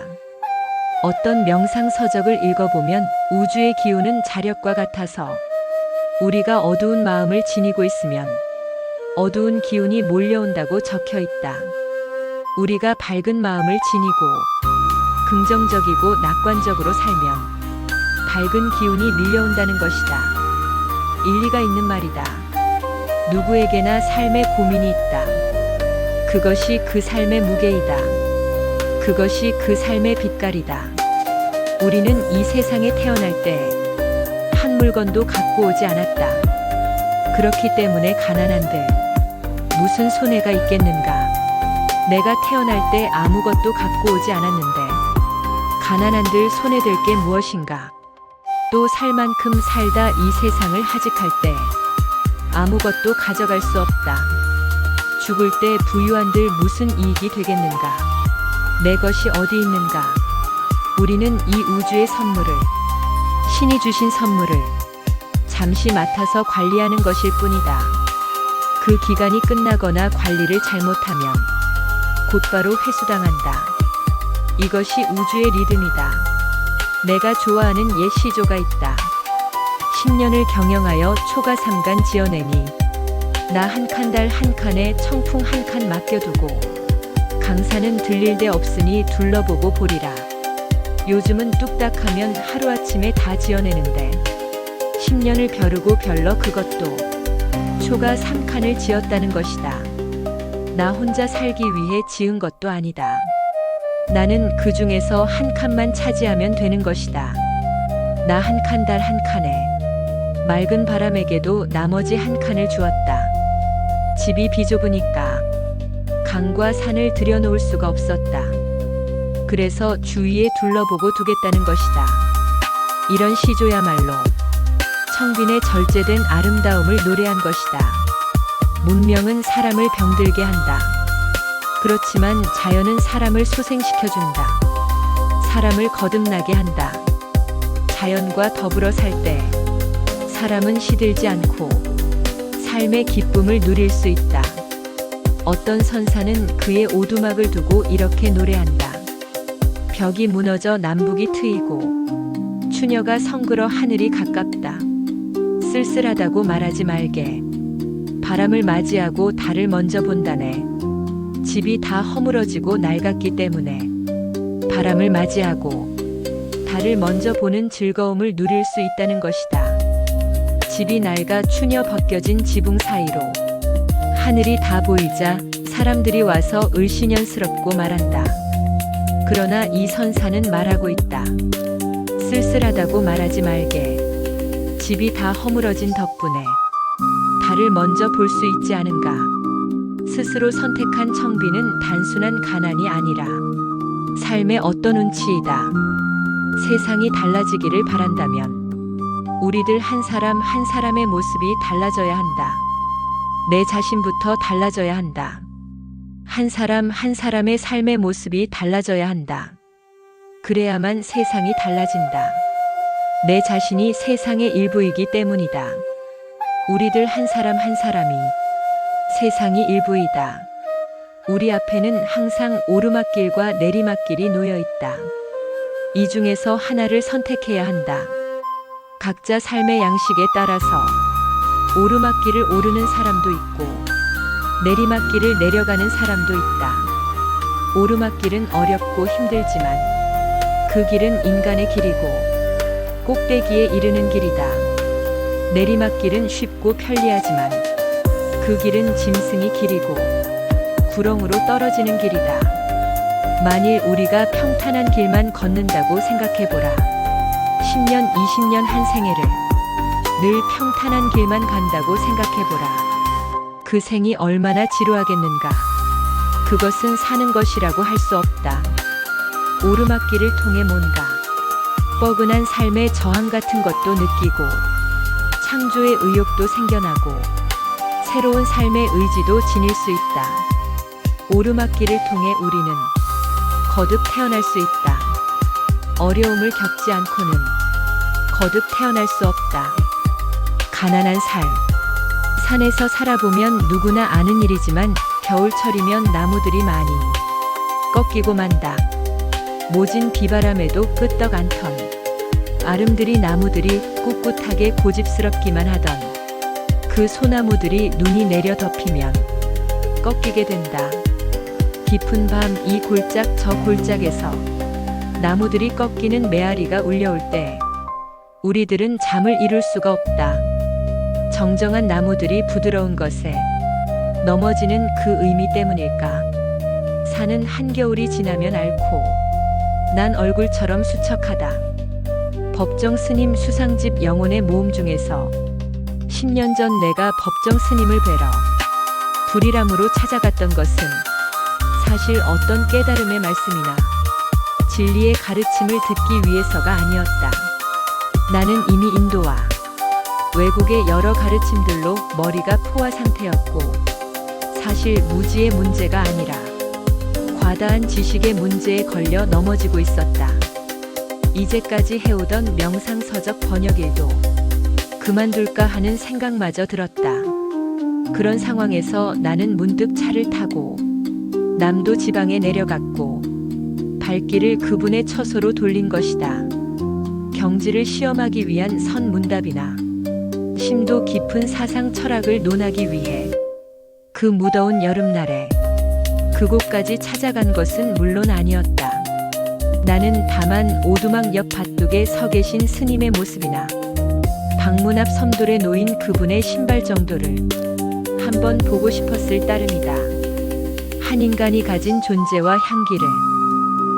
어떤 명상서적을 읽어보면 우주의 기운은 자력과 같아서 우리가 어두운 마음을 지니고 있으면 어두운 기운이 몰려온다고 적혀 있다. 우리가 밝은 마음을 지니고 긍정적이고 낙관적으로 살면 밝은 기운이 밀려온다는 것이다. 일리가 있는 말이다. 누구에게나 삶의 고민이 있다. 그것이 그 삶의 무게이다. 그것이 그 삶의 빛깔이다. 우리는 이 세상에 태어날 때 한 물건도 갖고 오지 않았다. 그렇기 때문에 가난한들 무슨 손해가 있겠는가? 내가 태어날 때 아무것도 갖고 오지 않았는데 가난한들 손해될 게 무엇인가? 또 살 만큼 살다 이 세상을 하직할 때 아무것도 가져갈 수 없다. 죽을 때 부유한들 무슨 이익이 되겠는가? 내 것이 어디 있는가? 우리는 이 우주의 선물을, 신이 주신 선물을 잠시 맡아서 관리하는 것일 뿐이다. 그 기간이 끝나거나 관리를 잘못하면 곧바로 회수당한다. 이것이 우주의 리듬이다. 내가 좋아하는 옛 시조가 있다. 10년을 경영하여 초가 3간 지어내니 나 한 칸 달 한 칸에 청풍 한 칸 맡겨두고 강산은 들릴 데 없으니 둘러보고 보리라. 요즘은 뚝딱하면 하루아침에 다 지어내는데 10년을 벼르고 별러 그것도 초가 3칸을 지었다는 것이다. 나 혼자 살기 위해 지은 것도 아니다. 나는 그 중에서 한 칸만 차지하면 되는 것이다. 나 한 칸 달 한 칸에 맑은 바람에게도 나머지 한 칸을 주었다. 집이 비좁으니까 강과 산을 들여놓을 수가 없었다. 그래서 주위에 둘러보고 두겠다는 것이다. 이런 시조야말로 청빈의 절제된 아름다움을 노래한 것이다. 문명은 사람을 병들게 한다. 그렇지만 자연은 사람을 소생시켜준다. 사람을 거듭나게 한다. 자연과 더불어 살 때 사람은 시들지 않고 삶의 기쁨을 누릴 수 있다. 어떤 선사는 그의 오두막을 두고 이렇게 노래한다. 벽이 무너져 남북이 트이고 추녀가 성그러 하늘이 가깝다. 쓸쓸하다고 말하지 말게. 바람을 맞이하고 달을 먼저 본다네. 집이 다 허물어지고 낡았기 때문에 바람을 맞이하고 달을 먼저 보는 즐거움을 누릴 수 있다는 것이다. 집이 낡아 추녀 벗겨진 지붕 사이로 하늘이 다 보이자 사람들이 와서 을씨년스럽고 말한다. 그러나 이 선사는 말하고 있다. 쓸쓸하다고 말하지 말게. 집이 다 허물어진 덕분에 달을 먼저 볼 수 있지 않은가. 스스로 선택한 청비는 단순한 가난이 아니라 삶의 어떤 운치이다. 세상이 달라지기를 바란다면 우리들 한 사람 한 사람의 모습이 달라져야 한다. 내 자신부터 달라져야 한다. 한 사람 한 사람의 삶의 모습이 달라져야 한다. 그래야만 세상이 달라진다. 내 자신이 세상의 일부이기 때문이다. 우리들 한 사람 한 사람이 세상이 일부이다. 우리 앞에는 항상 오르막길과 내리막길이 놓여 있다. 이 중에서 하나를 선택해야 한다. 각자 삶의 양식에 따라서 오르막길을 오르는 사람도 있고 내리막길을 내려가는 사람도 있다. 오르막길은 어렵고 힘들지만 그 길은 인간의 길이고 꼭대기에 이르는 길이다. 내리막길은 쉽고 편리하지만 그 길은 짐승이 길이고 구렁으로 떨어지는 길이다. 만일 우리가 평탄한 길만 걷는다고 생각해보라. 10년, 20년 한 생애를 늘 평탄한 길만 간다고 생각해보라. 그 생이 얼마나 지루하겠는가. 그것은 사는 것이라고 할 수 없다. 오르막길을 통해 뭔가 뻐근한 삶의 저항 같은 것도 느끼고 창조의 의욕도 생겨나고 새로운 삶의 의지도 지닐 수 있다. 오르막길을 통해 우리는 거듭 태어날 수 있다. 어려움을 겪지 않고는 거듭 태어날 수 없다. 가난한 삶. 산에서 살아보면 누구나 아는 일이지만 겨울철이면 나무들이 많이 꺾이고 만다. 모진 비바람에도 끄떡 않던 아름드리 나무들이 꿋꿋하게 고집스럽기만 하던 그 소나무들이 눈이 내려 덮이면 꺾이게 된다. 깊은 밤 이 골짝 저 골짝에서 나무들이 꺾이는 메아리가 울려올 때 우리들은 잠을 이룰 수가 없다. 정정한 나무들이 부드러운 것에 넘어지는 그 의미 때문일까? 산은 한겨울이 지나면 앓고 난 얼굴처럼 수척하다. 법정 스님 수상집 영혼의 모험 중에서 10년 전 내가 법정 스님을 뵈러 불이람으로 찾아갔던 것은 사실 어떤 깨달음의 말씀이나 진리의 가르침을 듣기 위해서가 아니었다. 나는 이미 인도와 외국의 여러 가르침들로 머리가 포화 상태였고 사실 무지의 문제가 아니라 과다한 지식의 문제에 걸려 넘어지고 있었다. 이제까지 해오던 명상서적 번역일도 그만둘까 하는 생각마저 들었다. 그런 상황에서 나는 문득 차를 타고 남도 지방에 내려갔고 발길을 그분의 처소로 돌린 것이다. 경지를 시험하기 위한 선문답이나 심도 깊은 사상 철학을 논하기 위해 그 무더운 여름날에 그곳까지 찾아간 것은 물론 아니었다. 나는 다만 오두막 옆 밭둑에 서 계신 스님의 모습이나 방문 앞 섬돌에 놓인 그분의 신발 정도를 한번 보고 싶었을 따름이다. 한 인간이 가진 존재와 향기를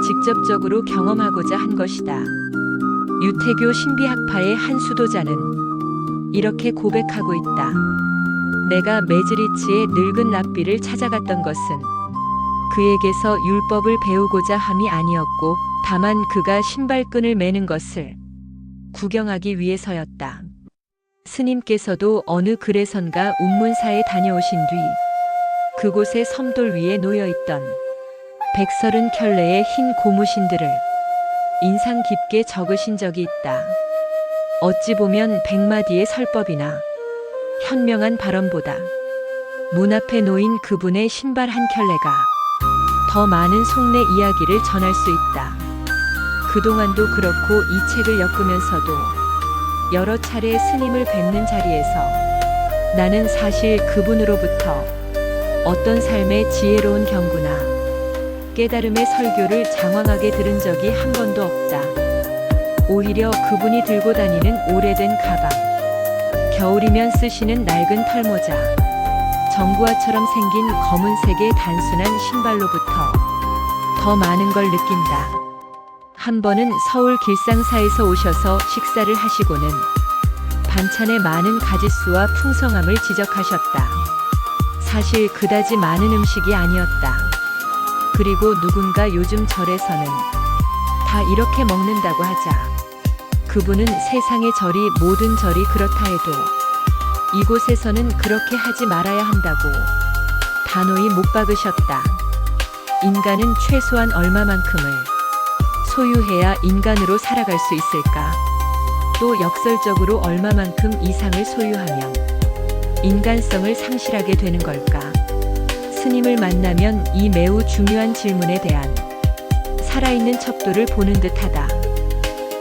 직접적으로 경험하고자 한 것이다. 유태교 신비학파의 한 수도자는 이렇게 고백하고 있다. 내가 메즈리치의 늙은 랍비를 찾아갔던 것은 그에게서 율법을 배우고자 함이 아니었고 다만 그가 신발끈을 매는 것을 구경하기 위해서였다. 스님께서도 어느 글에선가 운문사에 다녀오신 뒤 그곳의 섬돌 위에 놓여있던 130켤레의 흰 고무신들을 인상 깊게 적으신 적이 있다. 어찌 보면 100마디의 설법이나 현명한 발언보다 문 앞에 놓인 그분의 신발 한 켤레가 더 많은 속내 이야기를 전할 수 있다. 그동안도 그렇고 이 책을 엮으면서도 여러 차례 스님을 뵙는 자리에서 나는 사실 그분으로부터 어떤 삶의 지혜로운 경구나 깨달음의 설교를 장황하게 들은 적이 한 번도 없다. 오히려 그분이 들고 다니는 오래된 가방, 겨울이면 쓰시는 낡은 털모자, 정구화처럼 생긴 검은색의 단순한 신발로부터 더 많은 걸 느낀다. 한 번은 서울 길상사에서 오셔서 식사를 하시고는 반찬의 많은 가짓수와 풍성함을 지적하셨다. 사실 그다지 많은 음식이 아니었다. 그리고 누군가 요즘 절에서는 다 이렇게 먹는다고 하자 그분은 세상의 절이 모든 절이 그렇다 해도 이곳에서는 그렇게 하지 말아야 한다고 단호히 못 박으셨다. 인간은 최소한 얼마만큼을 소유해야 인간으로 살아갈 수 있을까? 또 역설적으로 얼마만큼 이상을 소유하면 인간성을 상실하게 되는 걸까? 스님을 만나면 이 매우 중요한 질문에 대한 살아있는 척도를 보는 듯하다.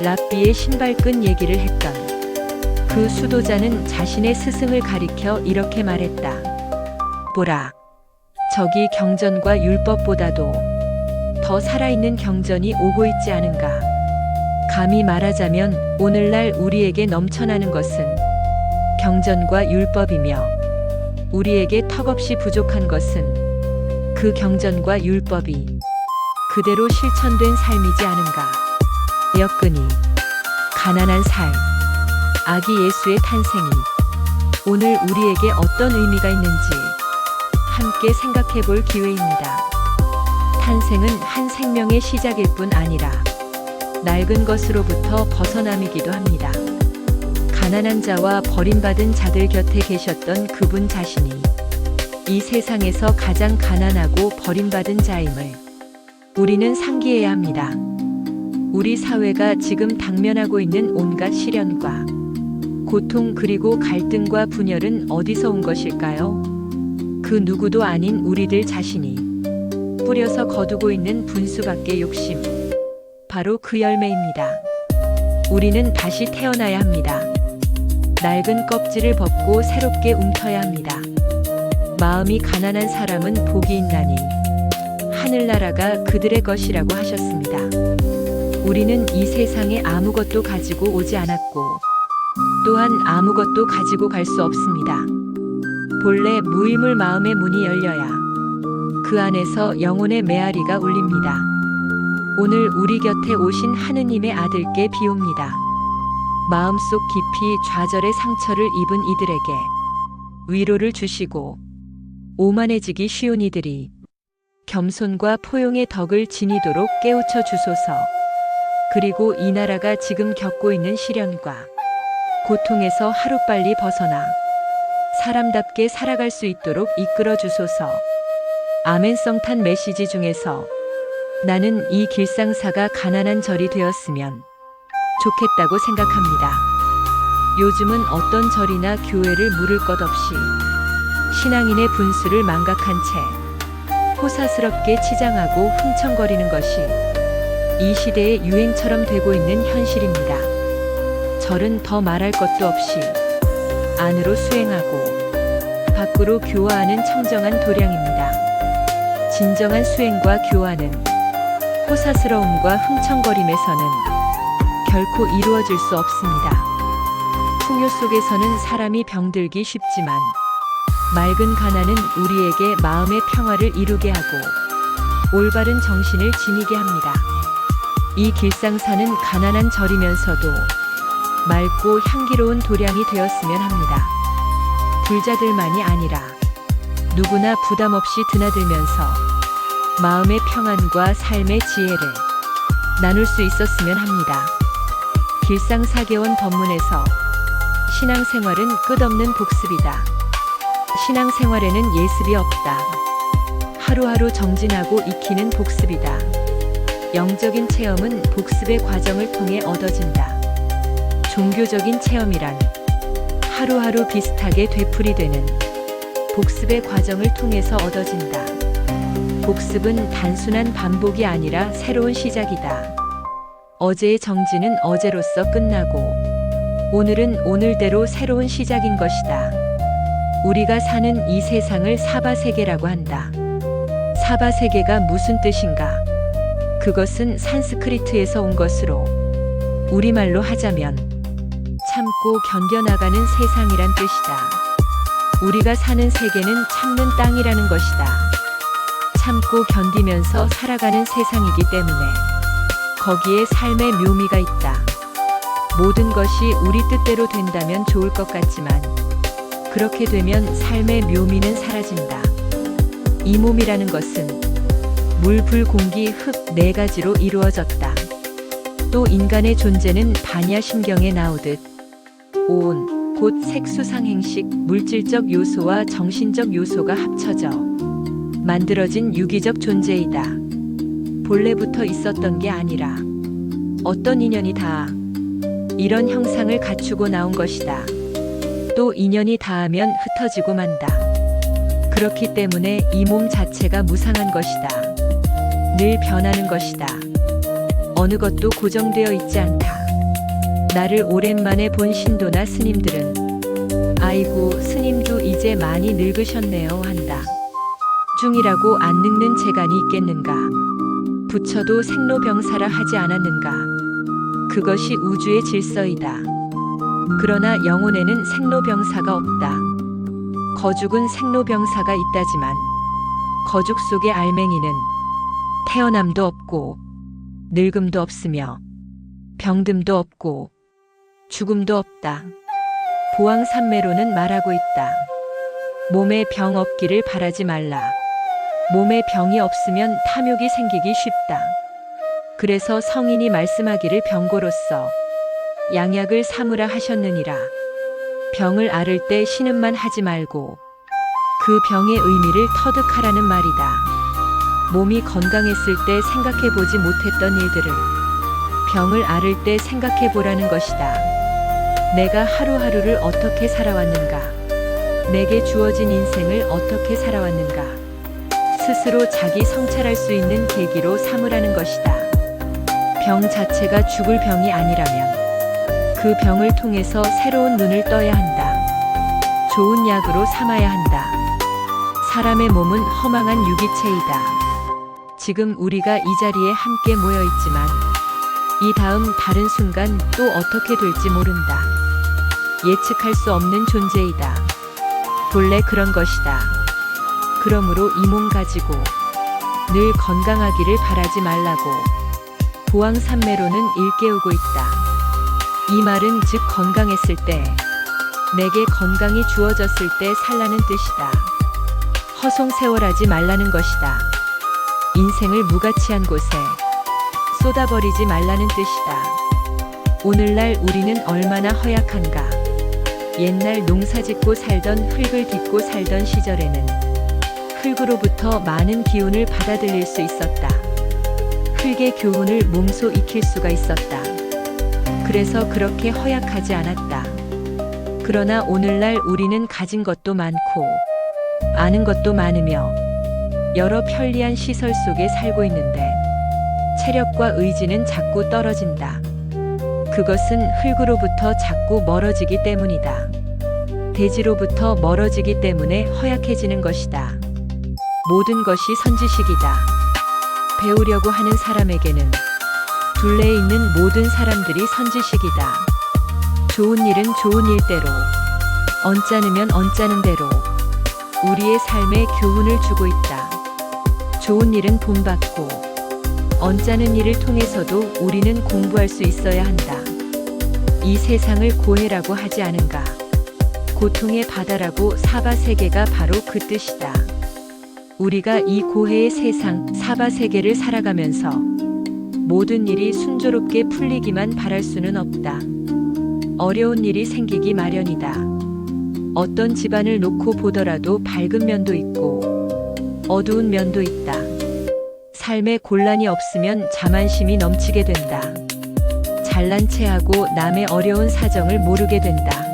랍비의 신발끈 얘기를 했던 그 수도자는 자신의 스승을 가리켜 이렇게 말했다. 보라, 저기 경전과 율법보다도 더 살아있는 경전이 오고 있지 않은가. 감히 말하자면 오늘날 우리에게 넘쳐나는 것은 경전과 율법이며 우리에게 턱없이 부족한 것은 그 경전과 율법이 그대로 실천된 삶이지 않은가. 여건이 가난한 삶, 아기 예수의 탄생이 오늘 우리에게 어떤 의미가 있는지 함께 생각해 볼 기회입니다. 탄생은 한 생명의 시작일 뿐 아니라 낡은 것으로부터 벗어남이기도 합니다. 가난한 자와 버림받은 자들 곁에 계셨던 그분 자신이 이 세상에서 가장 가난하고 버림받은 자임을 우리는 상기해야 합니다. 우리 사회가 지금 당면하고 있는 온갖 시련과 고통 그리고 갈등과 분열은 어디서 온 것일까요? 그 누구도 아닌 우리들 자신이 뿌려서 거두고 있는 분수밖의 욕심, 바로 그 열매입니다. 우리는 다시 태어나야 합니다. 낡은 껍질을 벗고 새롭게 움터야 합니다. 마음이 가난한 사람은 복이 있나니 하늘나라가 그들의 것이라고 하셨습니다. 우리는 이 세상에 아무것도 가지고 오지 않았고 또한 아무것도 가지고 갈 수 없습니다. 본래 무임을 마음의 문이 열려야 그 안에서 영혼의 메아리가 울립니다. 오늘 우리 곁에 오신 하느님의 아들께 비옵니다. 마음속 깊이 좌절의 상처를 입은 이들에게 위로를 주시고 오만해지기 쉬운 이들이 겸손과 포용의 덕을 지니도록 깨우쳐 주소서. 그리고 이 나라가 지금 겪고 있는 시련과 고통에서 하루빨리 벗어나 사람답게 살아갈 수 있도록 이끌어 주소서. 아멘성탄 메시지 중에서 나는 이 길상사가 가난한 절이 되었으면 좋겠다고 생각합니다. 요즘은 어떤 절이나 교회를 물을 것 없이 신앙인의 분수를 망각한 채 호사스럽게 치장하고 흥청거리는 것이 이 시대의 유행처럼 되고 있는 현실입니다. 절은 더 말할 것도 없이 안으로 수행하고 밖으로 교화하는 청정한 도량입니다. 진정한 수행과 교화는 호사스러움과 흥청거림에서는 결코 이루어질 수 없습니다. 풍요 속에서는 사람이 병들기 쉽지만 맑은 가난은 우리에게 마음의 평화를 이루게 하고 올바른 정신을 지니게 합니다. 이 길상사는 가난한 절이면서도 맑고 향기로운 도량이 되었으면 합니다. 불자들만이 아니라 누구나 부담 없이 드나들면서 마음의 평안과 삶의 지혜를 나눌 수 있었으면 합니다. 길상사계원 법문에서 신앙생활은 끝없는 복습이다. 신앙생활에는 예습이 없다. 하루하루 정진하고 익히는 복습이다. 영적인 체험은 복습의 과정을 통해 얻어진다. 종교적인 체험이란 하루하루 비슷하게 되풀이되는 복습의 과정을 통해서 얻어진다. 복습은 단순한 반복이 아니라 새로운 시작이다. 어제의 정진은 어제로서 끝나고 오늘은 오늘대로 새로운 시작인 것이다. 우리가 사는 이 세상을 사바세계라고 한다. 사바세계가 무슨 뜻인가? 그것은 산스크리트에서 온 것으로 우리말로 하자면 참고 견뎌나가는 세상이란 뜻이다. 우리가 사는 세계는 참는 땅이라는 것이다. 참고 견디면서 살아가는 세상이기 때문에 거기에 삶의 묘미가 있다. 모든 것이 우리 뜻대로 된다면 좋을 것 같지만 그렇게 되면 삶의 묘미는 사라진다. 이 몸이라는 것은 물, 불, 공기, 흙 네 가지로 이루어졌다. 또 인간의 존재는 반야심경에 나오듯 온, 곧 색수상행식, 물질적 요소와 정신적 요소가 합쳐져 만들어진 유기적 존재이다. 본래부터 있었던 게 아니라 어떤 인연이 다 이런 형상을 갖추고 나온 것이다. 또 인연이 닿으면 흩어지고 만다. 그렇기 때문에 이 몸 자체가 무상한 것이다. 늘 변하는 것이다. 어느 것도 고정되어 있지 않다. 나를 오랜만에 본 신도나 스님들은 아이고 스님도 이제 많이 늙으셨네요 한다. 중이라고 안 늙는 재간이 있겠는가? 부처도 생로병사라 하지 않았는가? 그것이 우주의 질서이다. 그러나 영혼에는 생로병사가 없다. 거죽은 생로병사가 있다지만 거죽 속의 알맹이는 태어남도 없고 늙음도 없으며 병듦도 없고 죽음도 없다. 보왕산매로는 말하고 있다. 몸에 병 없기를 바라지 말라. 몸에 병이 없으면 탐욕이 생기기 쉽다. 그래서 성인이 말씀하기를 병고로서 양약을 삼으라 하셨느니라. 병을 앓을 때 신음만 하지 말고 그 병의 의미를 터득하라는 말이다. 몸이 건강했을 때 생각해보지 못했던 일들을 병을 앓을 때 생각해보라는 것이다. 내가 하루하루를 어떻게 살아왔는가? 내게 주어진 인생을 어떻게 살아왔는가? 스스로 자기 성찰할 수 있는 계기로 삼으라는 것이다. 병 자체가 죽을 병이 아니라면 그 병을 통해서 새로운 눈을 떠야 한다. 좋은 약으로 삼아야 한다. 사람의 몸은 허망한 유기체이다. 지금 우리가 이 자리에 함께 모여 있지만 이 다음 다른 순간 또 어떻게 될지 모른다. 예측할 수 없는 존재이다. 본래 그런 것이다. 그러므로 이 몸 가지고 늘 건강하기를 바라지 말라고 보왕산매로는 일깨우고 있다. 이 말은 즉 건강했을 때, 내게 건강이 주어졌을 때 살라는 뜻이다. 허송세월하지 말라는 것이다. 인생을 무가치한 곳에 쏟아버리지 말라는 뜻이다. 오늘날 우리는 얼마나 허약한가. 옛날 농사짓고 살던 흙을 딛고 살던 시절에는 흙으로부터 많은 기운을 받아들일 수 있었다. 흙의 교훈을 몸소 익힐 수가 있었다. 그래서 그렇게 허약하지 않았다. 그러나 오늘날 우리는 가진 것도 많고 아는 것도 많으며 여러 편리한 시설 속에 살고 있는데 체력과 의지는 자꾸 떨어진다. 그것은 흙으로부터 자꾸 멀어지기 때문이다. 대지로부터 멀어지기 때문에 허약해지는 것이다. 모든 것이 선지식이다. 배우려고 하는 사람에게는 둘레에 있는 모든 사람들이 선지식이다. 좋은 일은 좋은 일대로, 언짢으면 언짢은 대로 우리의 삶에 교훈을 주고 있다. 좋은 일은 본받고 언짢은 일을 통해서도 우리는 공부할 수 있어야 한다. 이 세상을 고해라고 하지 않은가? 고통의 바다라고 사바세계가 바로 그 뜻이다. 우리가 이 고해의 세상 사바세계를 살아가면서 모든 일이 순조롭게 풀리기만 바랄 수는 없다. 어려운 일이 생기기 마련이다. 어떤 집안을 놓고 보더라도 밝은 면도 있고 어두운 면도 있다. 삶에 곤란이 없으면 자만심이 넘치게 된다. 잘난 체하고 남의 어려운 사정을 모르게 된다.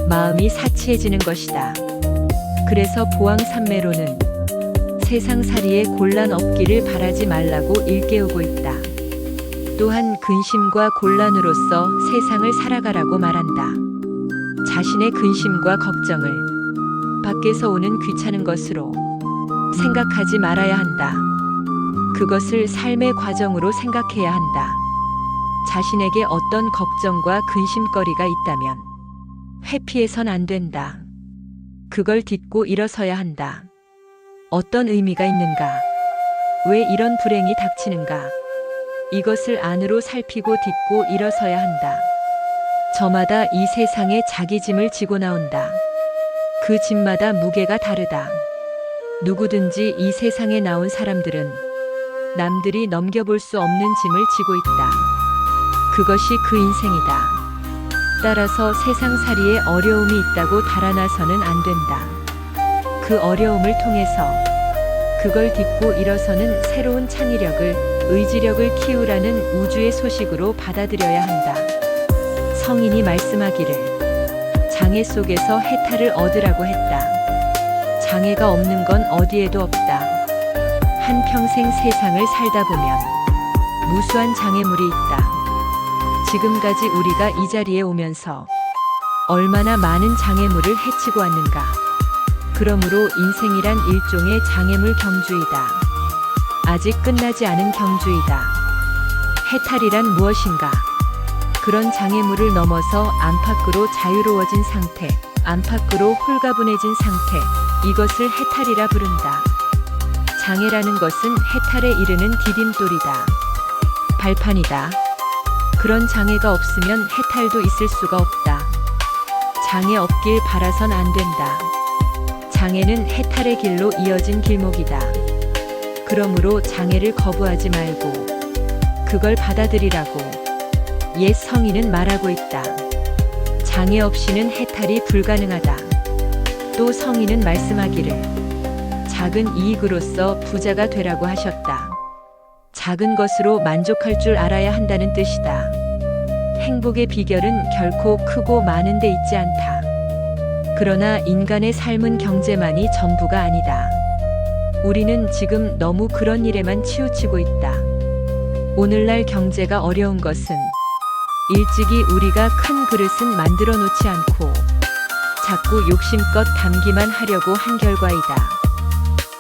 마음이 사치해지는 것이다. 그래서 보왕산매로는 세상살이에 곤란 없기를 바라지 말라고 일깨우고 있다. 또한 근심과 곤란으로서 세상을 살아가라고 말한다. 자신의 근심과 걱정을 밖에서 오는 귀찮은 것으로 생각하지 말아야 한다. 그것을 삶의 과정으로 생각해야 한다. 자신에게 어떤 걱정과 근심거리가 있다면 회피해선 안 된다. 그걸 딛고 일어서야 한다. 어떤 의미가 있는가? 왜 이런 불행이 닥치는가? 이것을 안으로 살피고 딛고 일어서야 한다. 저마다 이 세상에 자기 짐을 지고 나온다. 그 짐마다 무게가 다르다. 누구든지 이 세상에 나온 사람들은 남들이 넘겨볼 수 없는 짐을 지고 있다. 그것이 그 인생이다. 따라서 세상살이에 어려움이 있다고 달아나서는 안 된다. 그 어려움을 통해서 그걸 딛고 일어서는 새로운 창의력을, 의지력을 키우라는 우주의 소식으로 받아들여야 한다. 성인이 말씀하기를 장애 속에서 해탈을 얻으라고 했다. 장애가 없는 건 어디에도 없다. 한평생 세상을 살다 보면 무수한 장애물이 있다. 지금까지 우리가 이 자리에 오면서 얼마나 많은 장애물을 헤치고 왔는가. 그러므로 인생이란 일종의 장애물 경주이다. 아직 끝나지 않은 경주이다. 해탈이란 무엇인가? 그런 장애물을 넘어서 안팎으로 자유로워진 상태, 안팎으로 홀가분해진 상태, 이것을 해탈이라 부른다. 장애라는 것은 해탈에 이르는 디딤돌이다. 발판이다. 그런 장애가 없으면 해탈도 있을 수가 없다. 장애 없길 바라선 안 된다. 장애는 해탈의 길로 이어진 길목이다. 그러므로 장애를 거부하지 말고 그걸 받아들이라고 옛 성인은 말하고 있다. 장애 없이는 해탈이 불가능하다. 또 성인은 말씀하기를 작은 이익으로써 부자가 되라고 하셨다. 작은 것으로 만족할 줄 알아야 한다는 뜻이다. 행복의 비결은 결코 크고 많은 데 있지 않다. 그러나 인간의 삶은 경제만이 전부가 아니다. 우리는 지금 너무 그런 일에만 치우치고 있다. 오늘날 경제가 어려운 것은 일찍이 우리가 큰 그릇은 만들어 놓지 않고 자꾸 욕심껏 담기만 하려고 한 결과이다.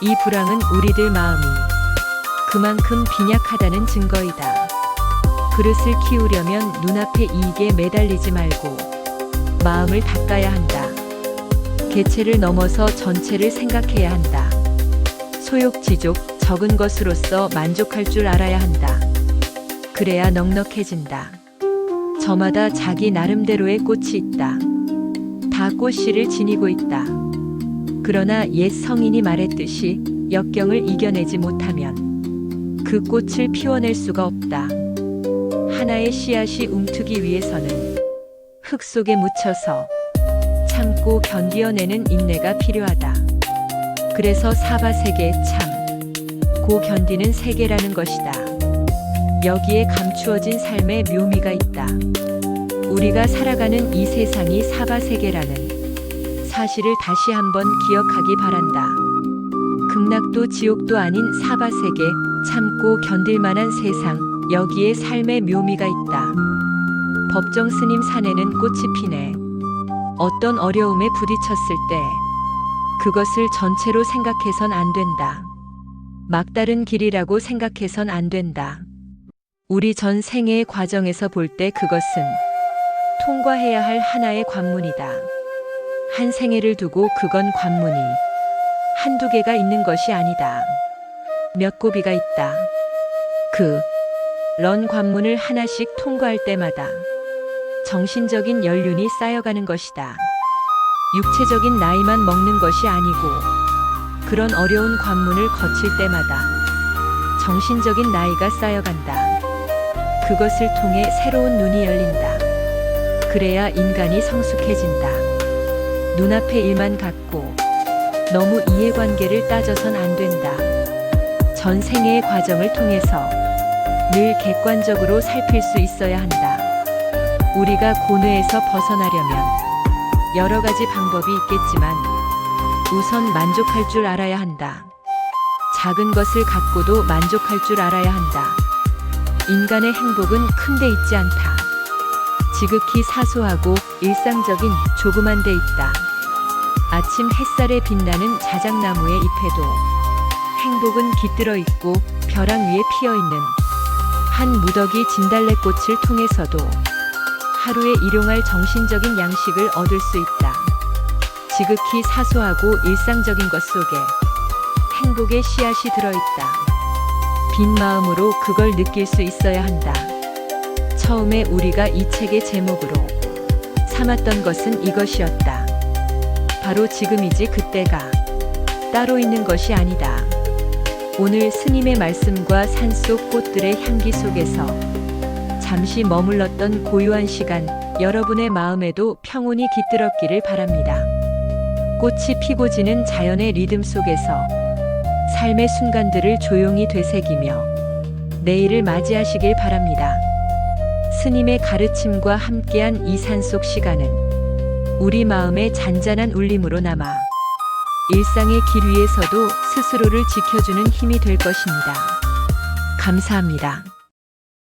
이 불황은 우리들 마음이 그만큼 빈약하다는 증거이다. 그릇을 키우려면 눈앞의 이익에 매달리지 말고 마음을 닦아야 한다. 개체를 넘어서 전체를 생각해야 한다. 소욕지족, 적은 것으로서 만족할 줄 알아야 한다. 그래야 넉넉해진다. 저마다 자기 나름대로의 꽃이 있다. 다 꽃씨를 지니고 있다. 그러나 옛 성인이 말했듯이 역경을 이겨내지 못하면 그 꽃을 피워낼 수가 없다. 하나의 씨앗이 움트기 위해서는 흙 속에 묻혀서 참고 견디어내는 인내가 필요하다. 그래서 사바세계 참, 고 견디는 세계라는 것이다. 여기에 감추어진 삶의 묘미가 있다. 우리가 살아가는 이 세상이 사바세계라는 사실을 다시 한번 기억하기 바란다. 극락도 지옥도 아닌 사바세계, 참고 견딜 만한 세상, 여기에 삶의 묘미가 있다. 법정 스님 산에는 꽃이 피네. 어떤 어려움에 부딪혔을 때 그것을 전체로 생각해선 안 된다. 막다른 길이라고 생각해선 안 된다. 우리 전 생애의 과정에서 볼 때 그것은 통과해야 할 하나의 관문이다. 한 생애를 두고 그건 관문이 한두 개가 있는 것이 아니다. 몇 고비가 있다. 런 관문을 하나씩 통과할 때마다 정신적인 연륜이 쌓여가는 것이다. 육체적인 나이만 먹는 것이 아니고 그런 어려운 관문을 거칠 때마다 정신적인 나이가 쌓여간다. 그것을 통해 새로운 눈이 열린다. 그래야 인간이 성숙해진다. 눈앞의 일만 갖고 너무 이해관계를 따져선 안 된다. 전생의 과정을 통해서 늘 객관적으로 살필 수 있어야 한다. 우리가 고뇌에서 벗어나려면 여러 가지 방법이 있겠지만 우선 만족할 줄 알아야 한다. 작은 것을 갖고도 만족할 줄 알아야 한다. 인간의 행복은 큰데 있지 않다. 지극히 사소하고 일상적인 조그만 데 있다. 아침 햇살에 빛나는 자작나무의 잎에도 행복은 깃들어 있고 벼랑 위에 피어 있는 한 무더기 진달래꽃을 통해서도 하루에 일용할 정신적인 양식을 얻을 수 있다. 지극히 사소하고 일상적인 것 속에 행복의 씨앗이 들어있다. 빈 마음으로 그걸 느낄 수 있어야 한다. 처음에 우리가 이 책의 제목으로 삼았던 것은 이것이었다. 바로 지금이지 그때가 따로 있는 것이 아니다. 오늘 스님의 말씀과 산속 꽃들의 향기 속에서 잠시 머물렀던 고요한 시간, 여러분의 마음에도 평온이 깃들었기를 바랍니다. 꽃이 피고 지는 자연의 리듬 속에서 삶의 순간들을 조용히 되새기며 내일을 맞이하시길 바랍니다. 스님의 가르침과 함께한 이 산속 시간은 우리 마음의 잔잔한 울림으로 남아 일상의 길 위에서도 스스로를 지켜주는 힘이 될 것입니다. 감사합니다.